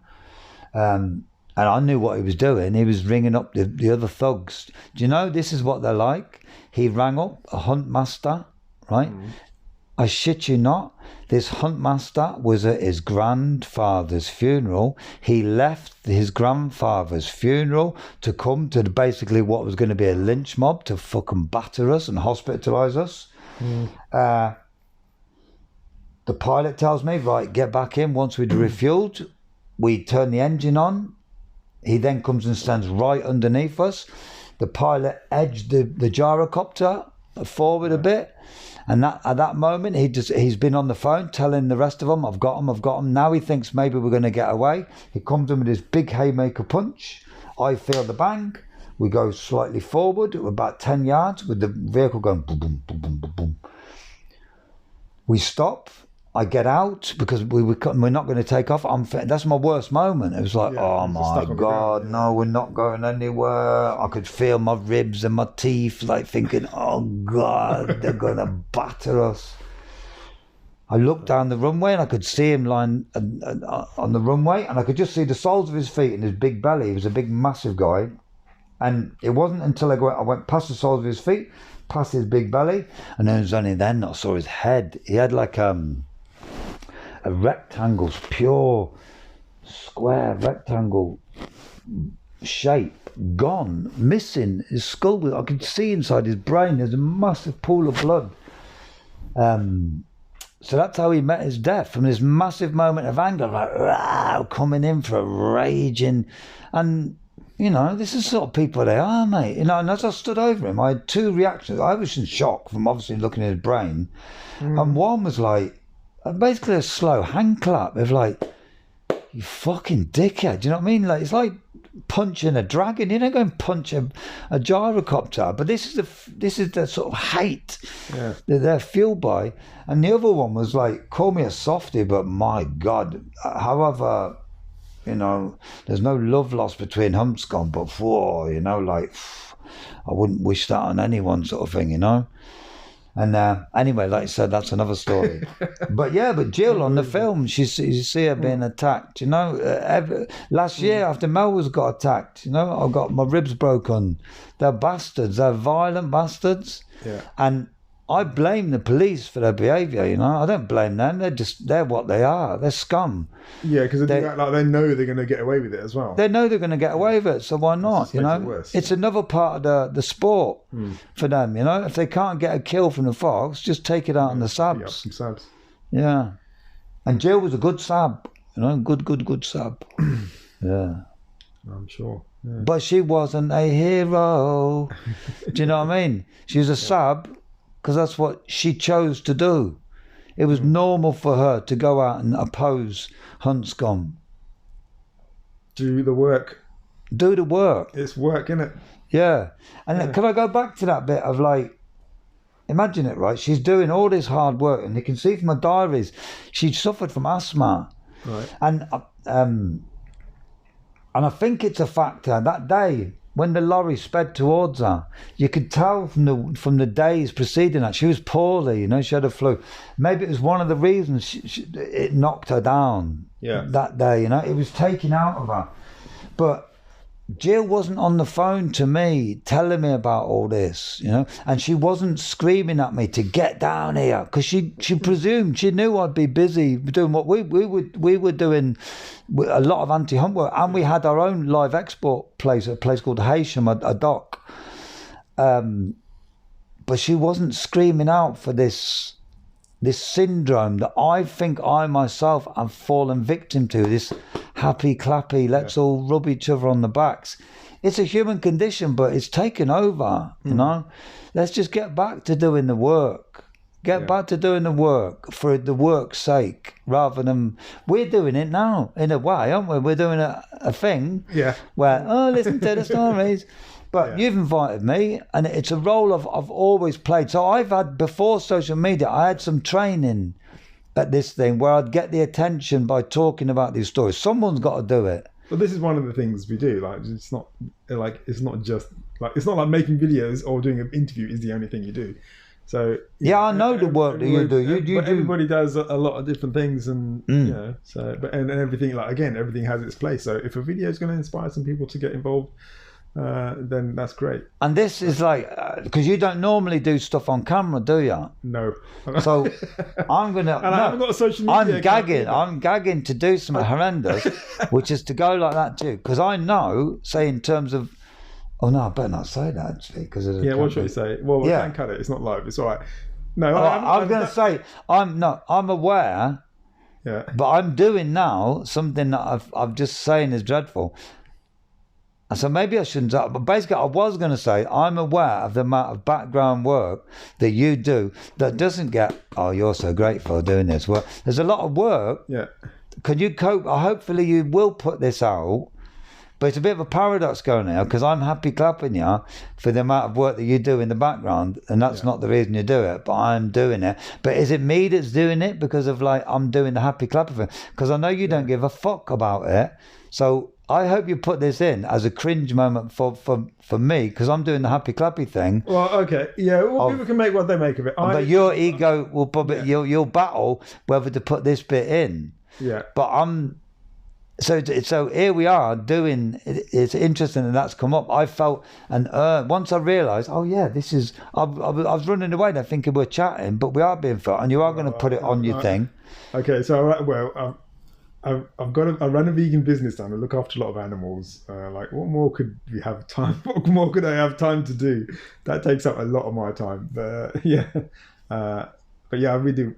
And I knew what he was doing. He was ringing up the other thugs. Do you know, this is what they're like. He rang up a hunt master, right? I shit you not, this huntmaster was at his grandfather's funeral. He left his grandfather's funeral to come to basically what was going to be a lynch mob to fucking batter us and hospitalise us. The pilot tells me, right, get back in. Once we'd refueled, we turn the engine on. He then comes and stands right underneath us. The pilot edged the gyrocopter forward a bit. And that at that moment, he's been on the phone telling the rest of them, I've got him. Now he thinks maybe we're going to get away. He comes in with his big haymaker punch. I feel the bang. We go slightly forward, about 10 yards, with the vehicle going boom, boom, boom, boom, boom, boom. We stop. I get out because we're not going to take off. That's my worst moment. It was like, oh my God, no, we're not going anywhere. I could feel my ribs and my teeth, like thinking, oh God, they're going to batter us. I looked down the runway and I could see him lying on the runway, and I could just see the soles of his feet and his big belly. He was a big, massive guy. And it wasn't until I went past the soles of his feet, past his big belly, and then it was only then I saw his head. He had like a rectangle, pure square rectangle shape, gone, missing. His skull, I could see inside his brain. There's a massive pool of blood. So that's how he met his death, from this massive moment of anger, like, wow, coming in for a raging. And you know, this is the sort of people they are, mate. You know, and as I stood over him, I had two reactions. I was in shock from obviously looking at his brain, and one was like basically a slow hand clap of like, you fucking dickhead. Do you know what I mean? Like, it's like punching a dragon. You don't go and punch a gyrocopter. But this is the sort of hate that they're fueled by. And the other one was like, call me a softie, but my God, however, you know, there's no love lost between Humpscombe, but whoa, you know, like, I wouldn't wish that on anyone, sort of thing, you know. And anyway, like I said, that's another story. But Jill on the film, you see her being attacked. You know, last year after Melrose got attacked, you know, I got my ribs broken. They're bastards. They're violent bastards. Yeah. And I blame the police for their behaviour. You know, I don't blame them. They're what they are. They're scum. Yeah, because they know they're going to get away with it as well. They know they're going to get away with it, so why not? You know, it's another part of the sport for them. You know, if they can't get a kill from the fox, just take it out on the sabs. Some sabs. Yeah, and Jill was a good sab. You know, good sab. Yeah, I'm sure. Yeah. But she wasn't a hero. Do you know what I mean? She was a sab because that's what she chose to do. It was normal for her to go out and oppose Hunscombe. Do the work. It's work, isn't it? Yeah. And can I go back to that bit of like, imagine it, right? She's doing all this hard work, and you can see from her diaries, she suffered from asthma. Right. And I think it's a factor that day when the lorry sped towards her, you could tell from the days preceding that she was poorly. You know, she had a flu. Maybe it was one of the reasons it knocked her down that day. You know, it was taken out of her. But Jill wasn't on the phone to me telling me about all this, you know, and she wasn't screaming at me to get down here because she presumed, she knew I'd be busy doing what we were doing, a lot of anti-hunt work, and we had our own live export place, a place called Haysham, a dock. But she wasn't screaming out for this syndrome that I think I myself have fallen victim to, this happy clappy, let's all rub each other on the backs. It's a human condition, but it's taken over, you know. Let's just get back to doing the work. Get back to doing the work for the work's sake, rather than, we're doing it now, in a way, aren't we? We're doing a thing where, listen to the stories. But you've invited me, and it's a role I've always played. So I've had, before social media, I had some training at this thing where I'd get the attention by talking about these stories. Someone's got to do it. But this is one of the things we do. Like, it's not just like, it's not like making videos or doing an interview is the only thing you do. So I know the work that you do. You do. Everybody does a lot of different things, and you know. So, and everything, like, again, everything has its place. So if a video is going to inspire some people to get involved, then that's great. And this is like, because you don't normally do stuff on camera, do you? No. So I'm gonna. And I haven't got a social media. I'm gagging to do something horrendous, which is to go like that too. Because I know, say in terms of, oh no, I better not say that actually, because what should we say? Well, we can't cut it. It's not live. It's all right. No, I was going to say I'm aware. Yeah. But I'm doing now something that I'm just saying is dreadful. So maybe I shouldn't. But basically, I was going to say I'm aware of the amount of background work that you do that doesn't get. Oh, you're so great for doing this work. There's a lot of work. Yeah. Can you cope? Hopefully, you will put this out. But it's a bit of a paradox going here because I'm happy clapping you for the amount of work that you do in the background, and that's not the reason you do it. But I'm doing it. But is it me that's doing it because of like I'm doing the happy clapping thing? Because I know you don't give a fuck about it. So I hope you put this in as a cringe moment for me because I'm doing the happy clappy thing. Well, okay, yeah. Well, people can make what they make of it. But your ego will probably you'll battle whether to put this bit in. Yeah. But I'm. So here we are doing. It's interesting that that's come up. I felt, and once I realised, oh yeah, this is. I was running away there thinking we're chatting, but we are being felt, and you are going to put it on your thing. Okay, so I run a vegan business and I look after a lot of animals. Like, what more could we have time? What more could I have time to do? That takes up a lot of my time. But yeah. But yeah, we do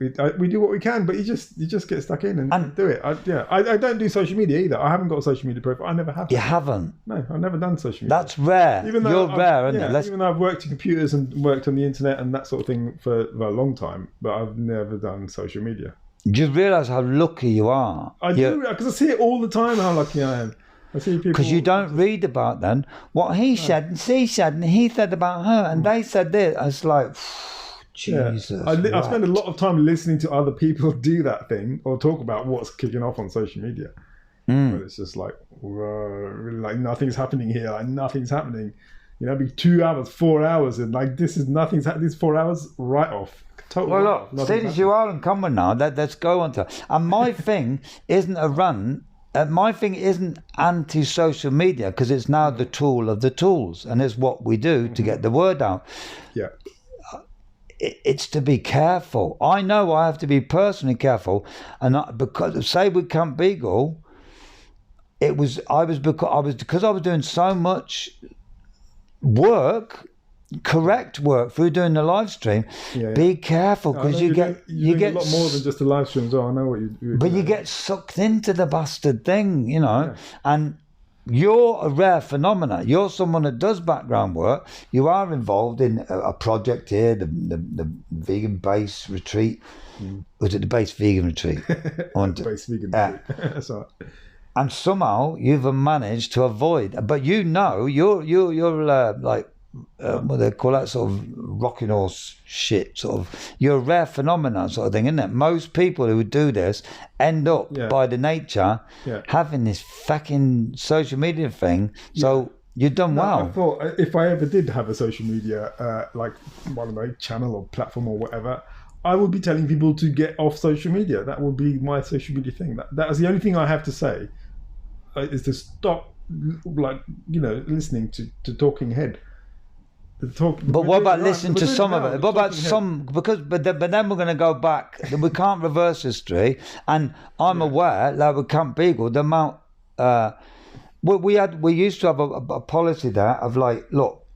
what we can, but you just get stuck in and do it. I don't do social media either. I haven't got a social media profile. I never have. You haven't? No, I've never done social media. That's rare. You're rare, isn't it? Even though I've worked in computers and worked on the internet and that sort of thing for a long time, but I've never done social media. Do you realise how lucky you are? I do, because I see it all the time, how lucky I am. I see people... Because you don't read about them, what he said and she said and he said about her and they said this. It's like... Jesus. I spend a lot of time listening to other people do that thing or talk about what's kicking off on social media. But it's just like, really, like nothing's happening here. Like nothing's happening. You know, it'd be 2 hours, 4 hours, and like this is nothing's happening. This 4 hours right off. Totally. Well, look, since you are in common now, let's go on to. And my thing isn't a run. My thing isn't anti-social media because it's now the tool of the tools, and it's what we do to get the word out. Yeah. It's to be careful. I know I have to be personally careful, and because say with Camp Beagle, because I was doing so much work, correct work through doing the live stream. Yeah. Be careful because you get a lot more than just the live streams. I know what you. But you get sucked into the bastard thing, you know, and. You're a rare phenomena. You're someone that does background work. You are involved in a project here, the vegan base retreat. Was it the base vegan retreat? Base vegan retreat. That's all right. And somehow you've managed to avoid. But you know, you're like what they call that sort of rocking horse shit. Sort of, you're a rare phenomenon sort of thing, isn't it? Most people who would do this end up by the nature having this fucking social media thing. So you've done well. I thought if I ever did have a social media, like one of my channel or platform or whatever, I would be telling people to get off social media. That would be my social media thing. That is the only thing I have to say is to stop, like, you know, listening to talking head. But what about listening to some of it? What about some? But then we're going to go back. We can't reverse history. And I'm aware, like with Camp Beagle, the amount we used to have a policy there of like, look,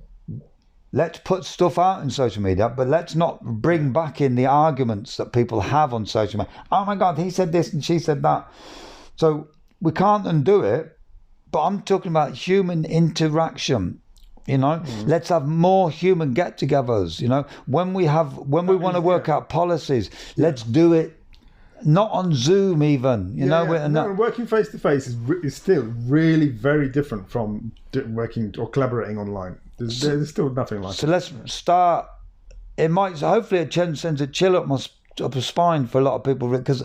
let's put stuff out in social media, but let's not bring back in the arguments that people have on social media. Oh my God, he said this and she said that. So we can't undo it. But I'm talking about human interaction. You know, let's have more human get-togethers. You know, when we want to work out policies, let's do it not on Zoom even. You know, working face to face is still really very different from working or collaborating online. There's still nothing like it. So let's start. It might hopefully it sends a chill up my spine for a lot of people because.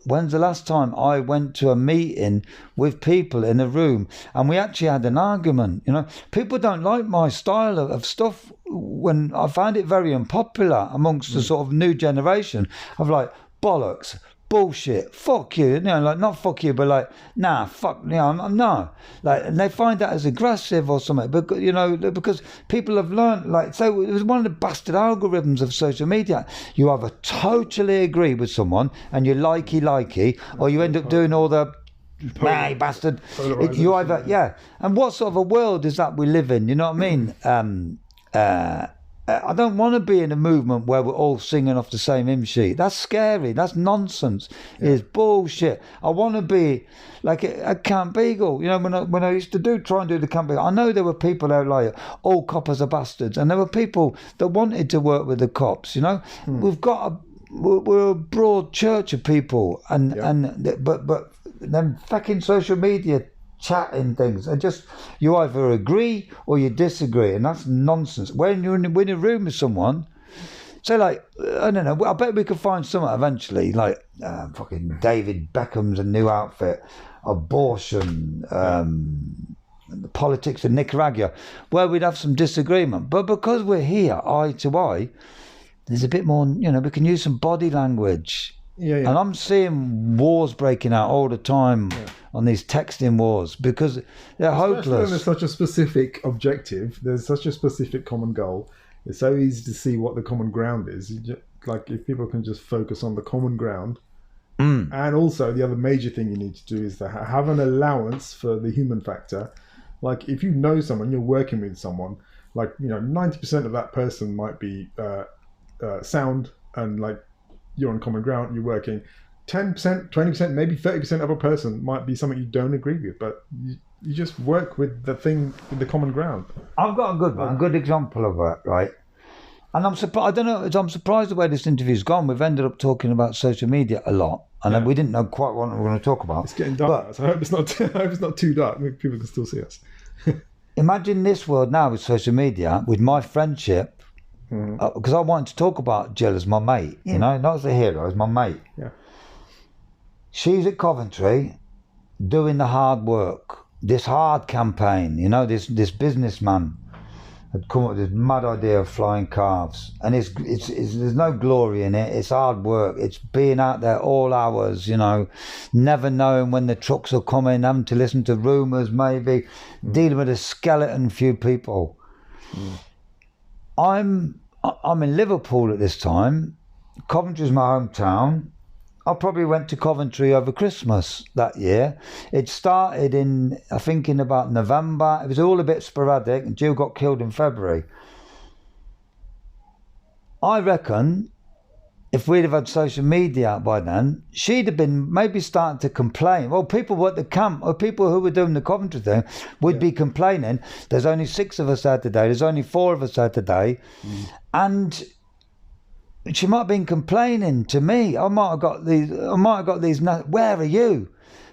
When's the last time I went to a meeting with people in a room and we actually had an argument? You know, people don't like my style of stuff. When I find it very unpopular amongst the sort of new generation of like bollocks, bullshit, fuck you, you know, like not fuck you, but like, nah, fuck, you know, no, like, and they find that as aggressive or something, but you know, because people have learned, like, so it was one of the bastard algorithms of social media. You either totally agree with someone and you're likey, or you end up doing all the, nah, you bastard. You either, yeah. And what sort of a world is that we live in? You know what I mean? I don't want to be in a movement where we're all singing off the same hymn sheet. That's scary. That's nonsense. Yeah. It's bullshit. I want to be like at Camp Eagle. You know, when I used to try and do the Camp Eagle, I know there were people out like, all coppers are bastards, and there were people that wanted to work with the cops. You know, we're a broad church of people, but then fucking social media chatting things, and just, you either agree or you disagree, and that's nonsense. When you're in a room with someone, say like, I don't know, I bet we could find something eventually, like fucking David Beckham's a new outfit, abortion, the politics of Nicaragua, where we'd have some disagreement, but because we're here eye to eye, there's a bit more, you know, we can use some body language. Yeah. And I'm seeing wars breaking out all the time on these texting wars, because they're hopeless. When there's such a specific objective, there's such a specific common goal. It's so easy to see what the common ground is. Like, if people can just focus on the common ground. And also the other major thing you need to do is to have an allowance for the human factor. Like, if you know someone, you're working with someone, like, you know, 90% of that person might be sound, and like, you're on common ground, you're working. 10%, 20%, maybe 30% of a person might be something you don't agree with, but you just work with the thing, with the common ground. I've got a good example of that, right? And I'm surprised. I don't know. I'm surprised the way this interview's gone. We've ended up talking about social media a lot, and we didn't know quite what we were going to talk about. It's getting dark, so I hope it's not too dark. Maybe people can still see us. Imagine this world now with social media, with my friendship. Because I wanted to talk about Jill as my mate, you know, not as a hero, as my mate. Yeah. She's at Coventry doing the hard work, this hard campaign, you know, this businessman had come up with this mad idea of flying calves, and it's there's no glory in it. It's hard work. It's being out there all hours, you know, never knowing when the trucks are coming, having to listen to rumours, maybe dealing with a skeleton few people. I'm in Liverpool at this time. Coventry's my hometown. I probably went to Coventry over Christmas that year. It started in about November. It was all a bit sporadic, and Jill got killed in February. I reckon if we'd have had social media by then, she'd have been maybe starting to complain. Well, people at the camp, or people who were doing the Coventry thing, would be complaining. There's only 6 of us out today. There's only 4 of us out today. And she might have been complaining to me. I might have got these, where are you?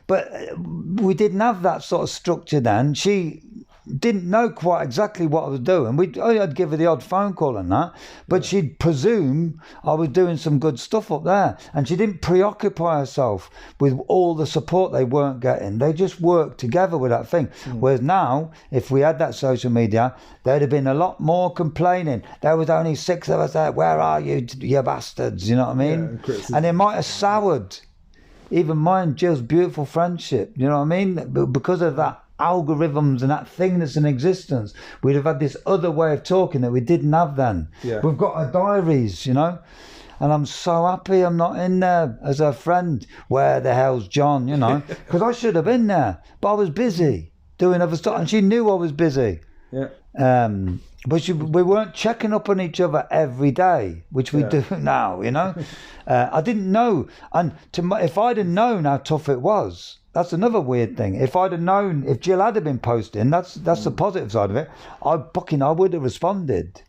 But we didn't have that sort of structure then. She didn't know quite exactly what I was doing. I'd give her the odd phone call and that, but she'd presume I was doing some good stuff up there, and she didn't preoccupy herself with all the support they weren't getting. They just worked together with that thing. Whereas now, if we had that social media, there'd have been a lot more complaining. There was only 6 of us there. Where are you, you bastards? You know what I mean? And it might have soured even mine, Jill's beautiful friendship. You know what I mean? Because of that algorithms and that thing that's in existence, we'd have had this other way of talking that we didn't have then. We've got our diaries, you know, and I'm so happy I'm not in there as her friend. Where the hell's John, you know? Because I should have been there, but I was busy doing other stuff, and she knew I was busy. But we weren't checking up on each other every day, which we do now, you know. I didn't know, and if I'd have known how tough it was, that's another weird thing. If I'd have known, if Jill had been posting, that's the positive side of it. I would have responded.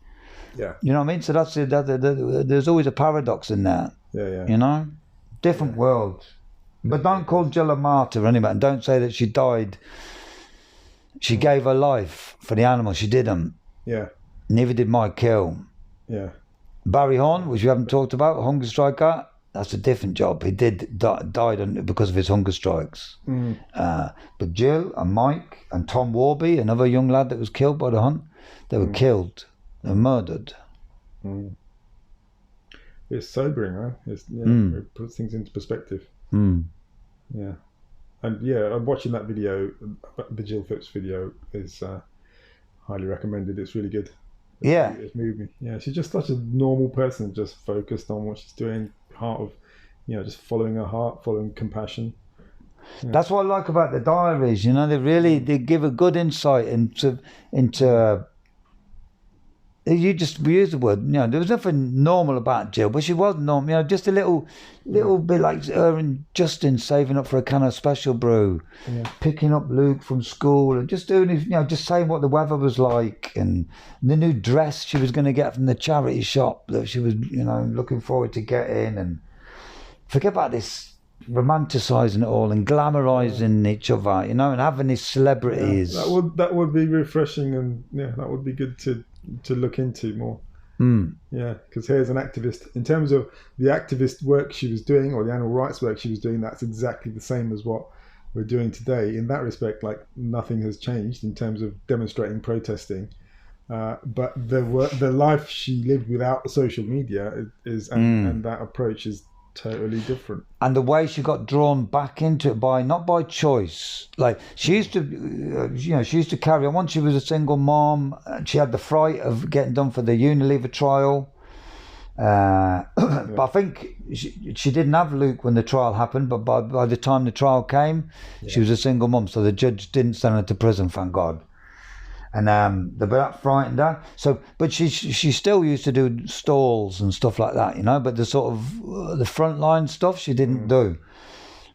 You know what I mean? So there's always a paradox in that. You know, different world. But don't call Jill a martyr anyway, and don't say that she died. She gave her life for the animals. She didn't. Neither did Mike Kill. Barry Horn, which we haven't talked about, hunger striker. That's a different job. He died because of his hunger strikes. But Jill and Mike and Tom Warby, another young lad that was killed by the hunt, they were killed. They were murdered. it's sobering, man. It puts things into perspective. Yeah, and I'm watching that video, the Jill Phipps video is highly recommended. It's really good. It's moved me. Yeah, she's just such a normal person, just focused on what she's doing, heart of, just following her heart, following compassion. Yeah. That's what I like about the diaries. They give a good insight into. You just use the word. There was nothing normal about Jill, but she was normal. Just a little bit like her and Justin saving up for a can of special brew, picking up Luke from school, and just doing, just saying what the weather was like, and the new dress she was going to get from the charity shop that she was, looking forward to getting, and forget about this romanticising it all and glamorising each other, and having these celebrities. That would be refreshing, and that would be good to look into more. Because here's an activist. In terms of the activist work she was doing, or the animal rights work she was doing, that's exactly the same as what we're doing today. In that respect, like, nothing has changed in terms of demonstrating, protesting. But the life she lived without social media and that approach is totally different. And the way she got drawn back into it not by choice. Like, she used to carry on. Once she was a single mom, she had the fright of getting done for the Unilever trial. But I think she didn't have Luke when the trial happened, but by the time the trial came, she was a single mom, so the judge didn't send her to prison, thank God. And that frightened her. So, but she still used to do stalls and stuff like that, but the sort of the frontline stuff she didn't do.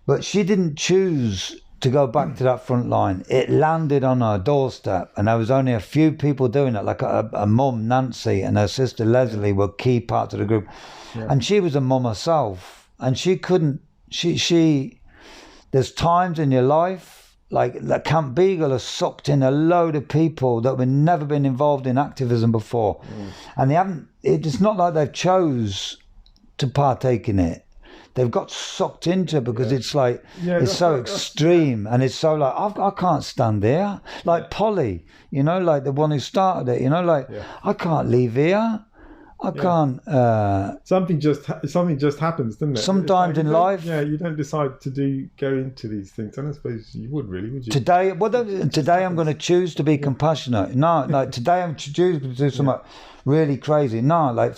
But she didn't choose to go back to that front line. It landed on her doorstep, and there was only a few people doing it. Like a mum, Nancy, and her sister Leslie were key parts of the group. And she was a mum herself, and she couldn't. She there's times in your life. Like Camp Beagle has sucked in a load of people that have never been involved in activism before. And they haven't, it's not like they've chose to partake in it. They've got sucked into it because it's like, it's so extreme, and it's so like, I can't stand here. Like Polly, like the one who started it, I can't leave here. I can't. Something just happens, doesn't it? Sometimes in life. Yeah, you don't decide to go into these things. And I suppose you would, really, would you? Today I'm going to choose to be compassionate. No, like today I'm choosing to do something really crazy. No, like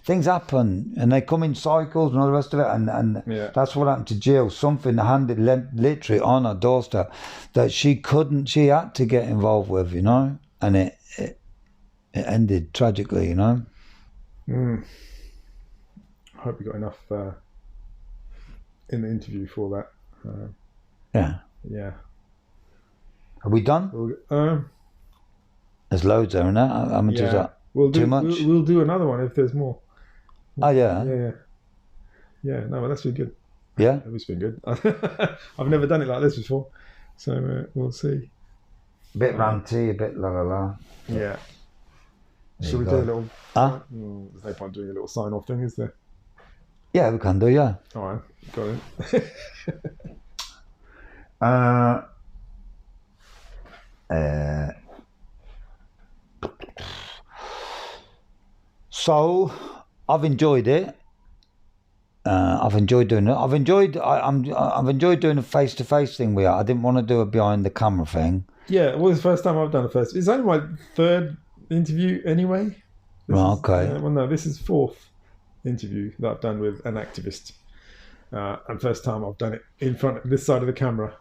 things happen and they come in cycles and all the rest of it. And that's what happened to Jill. Something handed literally on her doorstep that she had to get involved with, and it ended tragically, I hope you got enough in the interview for that. Yeah. Are we done? There's loads there, isn't there? How much is that? Too much? We'll do another one if there's more. Oh, yeah. Yeah, no, well, that's been good. Yeah? It's been good. I've never done it like this before, so we'll see. A bit ranty, a bit la la la. Yeah. Should we do a little... There's no point doing a little sign-off thing, is there? Yeah, we can do, yeah. All right, got it. So, I've enjoyed it. I've enjoyed doing it. I've enjoyed doing a face-to-face thing with her. I didn't want to do a behind-the-camera thing. Yeah, well, it's the first time I've done a first. It's only my third interview anyway. This is fourth interview that I've done with an activist, and first time I've done it in front of this side of the camera.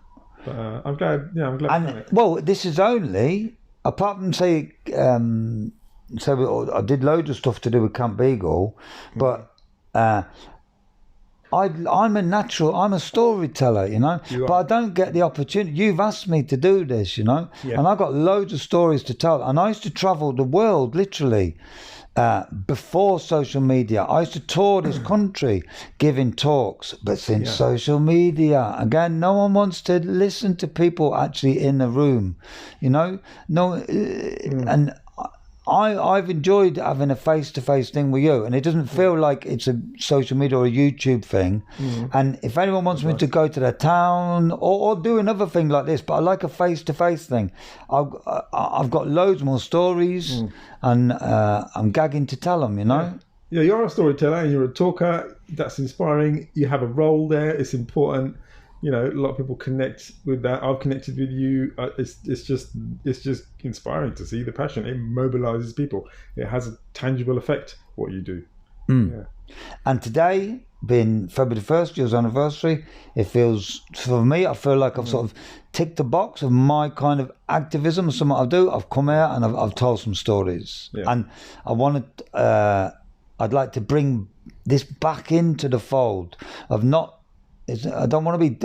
But I'm glad. Yeah, I'm glad. I've done it. Well, this is only apart from I did loads of stuff to do with Camp Beagle, but I'm a storyteller, but I don't get the opportunity. You've asked me to do this, and I've got loads of stories to tell. And I used to travel the world, literally, before social media. I used to tour this country giving talks, but since social media, again, no one wants to listen to people actually in the room, and I've enjoyed having a face-to-face thing with you, and it doesn't feel like it's a social media or a YouTube thing. And if anyone wants me to go to the town or do another thing like this, but I like a face-to-face thing, I've got loads more stories, and I'm gagging to tell them, Yeah, you're a storyteller and you're a talker. That's inspiring. You have a role there. It's important. You know, a lot of people connect with that. I've connected with you. It's just inspiring to see the passion. It mobilizes people. It has a tangible effect. What you do. Yeah. And today, being February the 1st, year's anniversary, it feels, for me, I feel like I've sort of ticked the box of my kind of activism, something I do. I've come here and I've told some stories. Yeah. And I wanted, I'd like to bring this back into the fold of not, I don't want to be,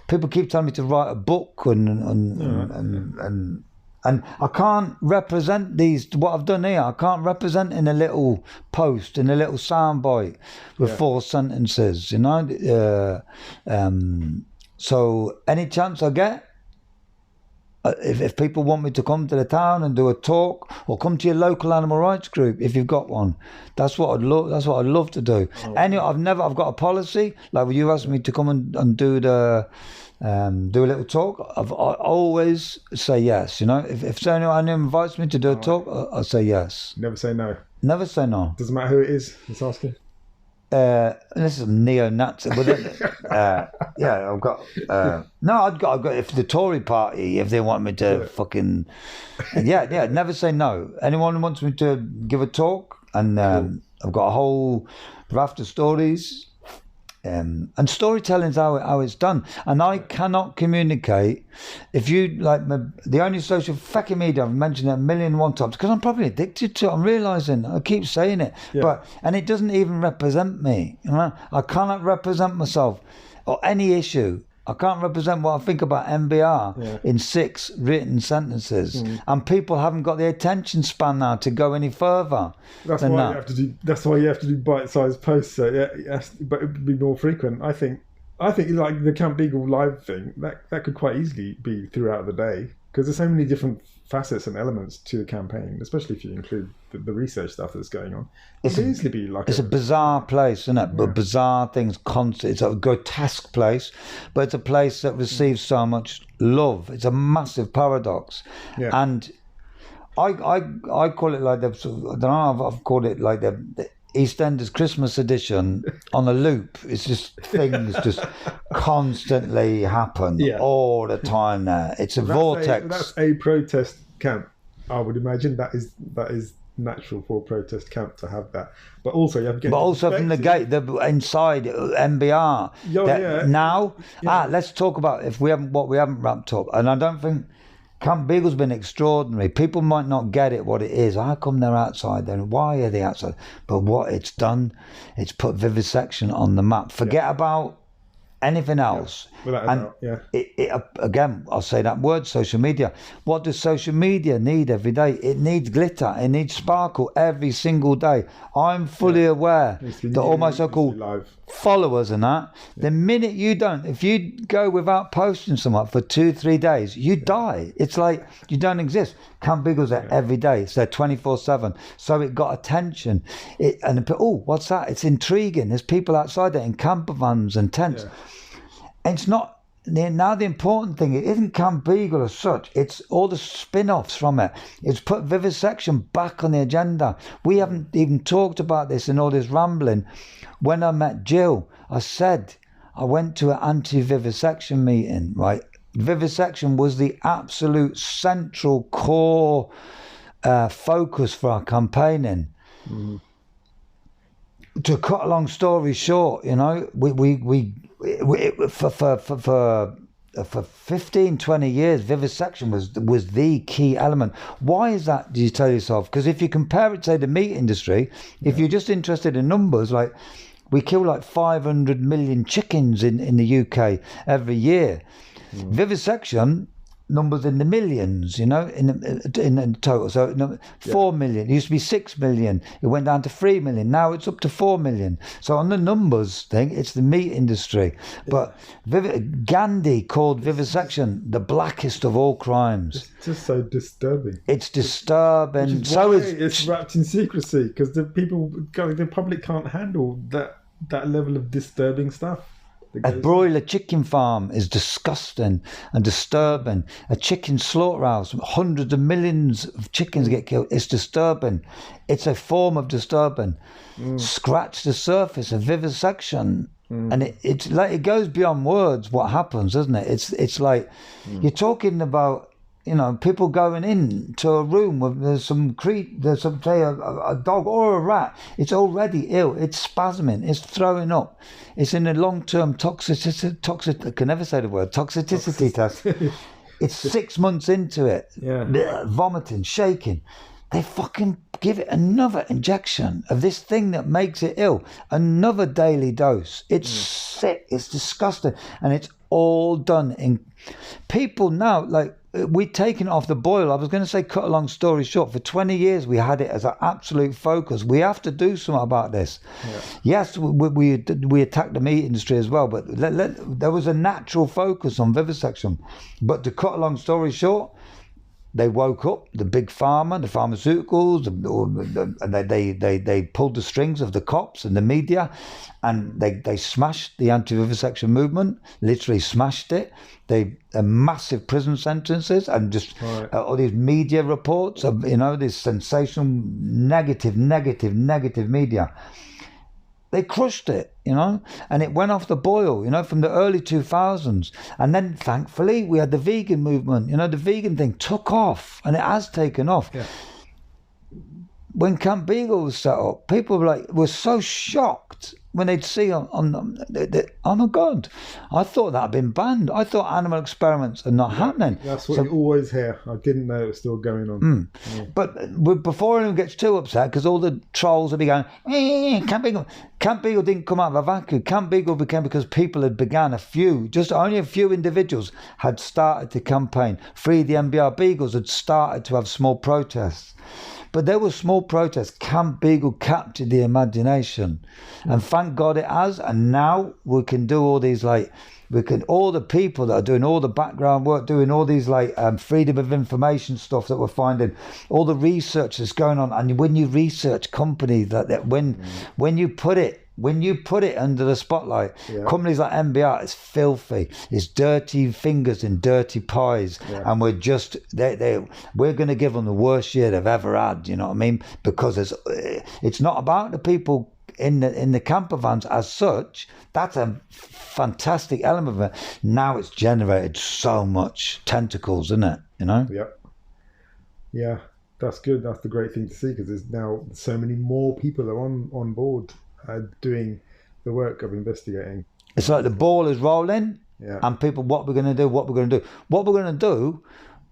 people keep telling me to write a book and I can't represent what I've done here. I can't represent in a little post, in a little soundbite with 4 sentences, you know. So any chance I get, if people want me to come to the town and do a talk, or come to your local animal rights group if you've got one, that's what I'd love. That's what I'd love to do. Anyway, I've got a policy. Like when you asked me to come and do a little talk, I always say yes. You know, if anyone invites me to do a talk, I say yes. Never say no. Never say no. Doesn't matter who it is. It's asking. This is neo-Nazi. Yeah, I've got. I've got. If the Tory party, if they want me to fucking, never say no. Anyone who wants me to give a talk, and I've got a whole raft of stories. And storytelling's how it's done, and I cannot communicate if you like the only social fucking media I've mentioned it 1,000,001 times because I'm probably addicted to it. I'm realizing I keep saying it, and it doesn't even represent me. You know? I cannot represent myself or any issue. I can't represent what I think about MBR in 6 written sentences, and people haven't got the attention span now to go any further. That's why you have to do. That's why you have to do bite-sized posts. So but it would be more frequent. I think like the Camp Beagle live thing that could quite easily be throughout the day because there's so many different facets and elements to the campaign, especially if you include the research stuff that's going on. It could easily be like it's a bizarre place, isn't it? But bizarre things constant. It's a grotesque place, but it's a place that receives so much love. It's a massive paradox, and I call it like I don't know. I've called it like the EastEnders Christmas edition on a loop. It's just things just constantly happen all the time there. It's a vortex. That's a protest camp. I would imagine that is natural for a protest camp to have that. But also you have to get. But also from the gate, inside MBR. Now, let's talk about what we haven't wrapped up. And I don't think Camp Beagle's been extraordinary. People might not get it, what it is. How come they're outside then? Why are they outside? But what it's done, it's put vivisection on the map. Forget about anything else. Again, I'll say that word, social media. What does social media need every day? It needs glitter. It needs sparkle every single day. I'm fully aware that all my so-called followers and that, the minute you don't, if you go without posting something for 2-3 days, you die. It's like you don't exist. Camp Beagle's there every day. It's there 24/7. So it got attention. What's that? It's intriguing. There's people outside there in camper vans and tents. And it's not. Now the important thing, it isn't Camp Beagle as such, it's all the spin-offs from it. It's put vivisection back on the agenda. We haven't even talked about this in all this rambling. When I met Jill, I said I went to an anti-vivisection meeting, right? Vivisection was the absolute central core focus for our campaigning. To cut a long story short, you know, for 15-20 years, vivisection was the key element. Why is that, do you tell yourself? Because if you compare it, say, the meat industry, if you're just interested in numbers, like we kill like 500 million chickens in the UK every year. Vivisection numbers in the millions, you know, in total. So 4 million. It used to be 6 million. It went down to 3 million. Now it's up to 4 million. So on the numbers thing, it's the meat industry. But Gandhi called vivisection the blackest of all crimes. It's just so disturbing. It's disturbing. So it's wrapped in secrecy because the public can't handle that level of disturbing stuff. A broiler chicken farm is disgusting and disturbing. A chicken slaughterhouse, hundreds of millions of chickens get killed. It's disturbing. It's a form of disturbing. Scratch the surface of vivisection. And it's like, it goes beyond words what happens, doesn't it? It's like you're talking about, you know, people going into a room with there's some say a dog or a rat. It's already ill. It's spasming. It's throwing up. It's in a long-term toxicity. I can never say the word toxicity test. It's 6 months into it. Yeah. Vomiting, shaking. They fucking give it another injection of this thing that makes it ill. Another daily dose. It's sick. It's disgusting, and it's all done in people now. Like, we've taken it off the boil. I was going to say, cut a long story short, for 20 years we had it as an absolute focus. We have to do something about this. Yes, we attacked the meat industry as well, but there was a natural focus on vivisection. But to cut a long story short, they woke up, the big pharma, the pharmaceuticals, and they pulled the strings of the cops and the media, and they smashed the anti-vivisection movement, literally smashed it. They massive prison sentences, and just all these media reports of, you know, this sensational negative media. They crushed it, you know, and it went off the boil, you know, from the early 2000s. And then, thankfully, we had the vegan movement. You know, the vegan thing took off, and it has taken off. Yeah. When Camp Beagle was set up, people were so shocked when they'd see oh my God, I thought that had been banned. I thought animal experiments are not happening. That's what you always hear. I didn't know it was still going on. But before anyone gets too upset, because all the trolls will be going, Camp Beagle. Camp Beagle didn't come out of a vacuum. Camp Beagle became because people had begun, only a few individuals had started to campaign. Free the MBR Beagles had started to have small protests. But there were small protests. Camp Beagle captured the imagination. And thank God it has. And now we can do all these, all the people that are doing all the background work, doing all these freedom of information stuff that we're finding, all the research that's going on. And when you research companies when you put it under the spotlight, companies like MBR, it's filthy. It's dirty fingers in dirty pies, and we're going to give them the worst year they've ever had. You know what I mean? Because it's not about the people in the camper vans as such. That's a fantastic element of it. Now it's generated so much tentacles, isn't it? You know? Yeah, that's good. That's the great thing to see, because there's now so many more people are on board. Doing the work of investigating. It's like the ball is rolling, and people, what we're going to do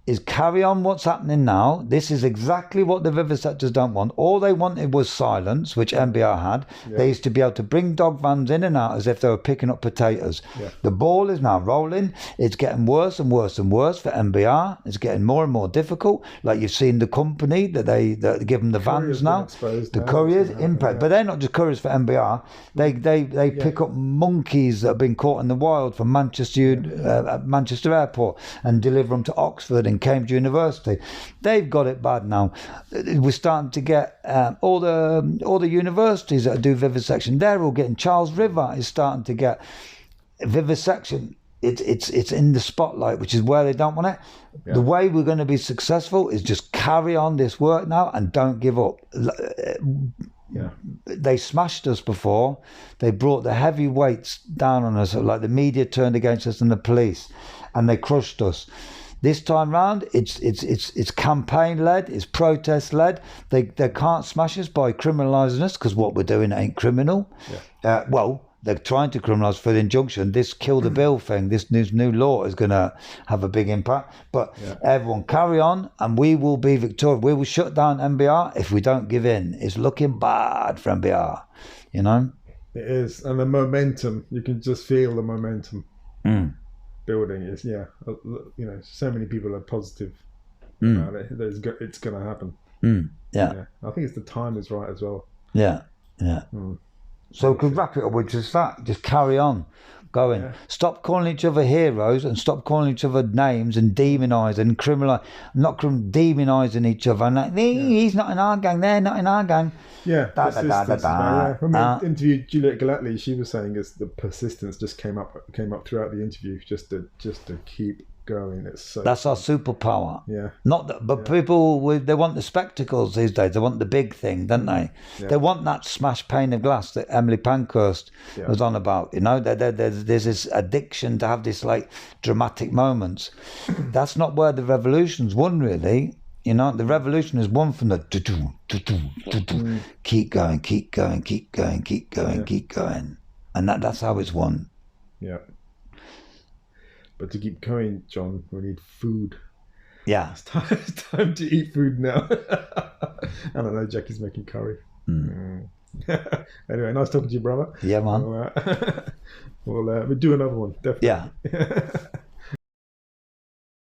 is carry on what's happening now. This is exactly what the vivisectors don't want. All they wanted was silence, which MBR had. They used to be able to bring dog vans in and out as if they were picking up potatoes. The ball is now rolling. It's getting worse and worse and worse for MBR. It's getting more and more difficult. Like you've seen the company that give them the vans now. The couriers, impact. But they're not just couriers for MBR. They pick up monkeys that have been caught in the wild from Manchester Airport and deliver them to Oxford and Cambridge University. They've got it bad now. We're starting to get all the universities that do vivisection. They're all getting. Charles River is starting to get vivisection. It's in the spotlight, which is where they don't want it. The way we're going to be successful is just carry on this work now and don't give up. They smashed us before. They brought the heavy weights down on us, like the media turned against us and the police, and they crushed us. This time round, it's campaign led, it's protest led. They can't smash us by criminalising us, because what we're doing ain't criminal. They're trying to criminalise for the injunction. This kill the bill thing, this new law is going to have a big impact. But everyone carry on, and we will be victorious. We will shut down MBR if we don't give in. It's looking bad for MBR, you know? It is. And the momentum, you can just feel the momentum building. Is so many people are positive about it. It's going to happen. I think it's the time is right as well. So we could wrap it up with just that. Just carry on. going. Yeah. Stop calling each other heroes and stop calling each other names and demonising, demonising each other. And like, he's not in our gang, they're not in our gang. Yeah, persistence. When we Uh, interviewed Juliet Galatly, she was saying is the persistence just came up throughout the interview, just to keep going. It's so That's our superpower. Yeah. Not that, but people they want the spectacles these days. They want the big thing, don't they? Yeah. They want that smashed pane of glass that Emily Pankhurst was on about. You know, there's this addiction to have this like dramatic moments. That's not where the revolution's won, really. You know, the revolution is won from the keep going, keep going, keep going, keep going, keep going, and that's how it's won. Yeah. But to keep going, John, we need food. Yeah. It's time to eat food now. I don't know, Jackie's making curry. Anyway, nice talking to you, brother. Yeah, man. We'll do another one, definitely. Yeah.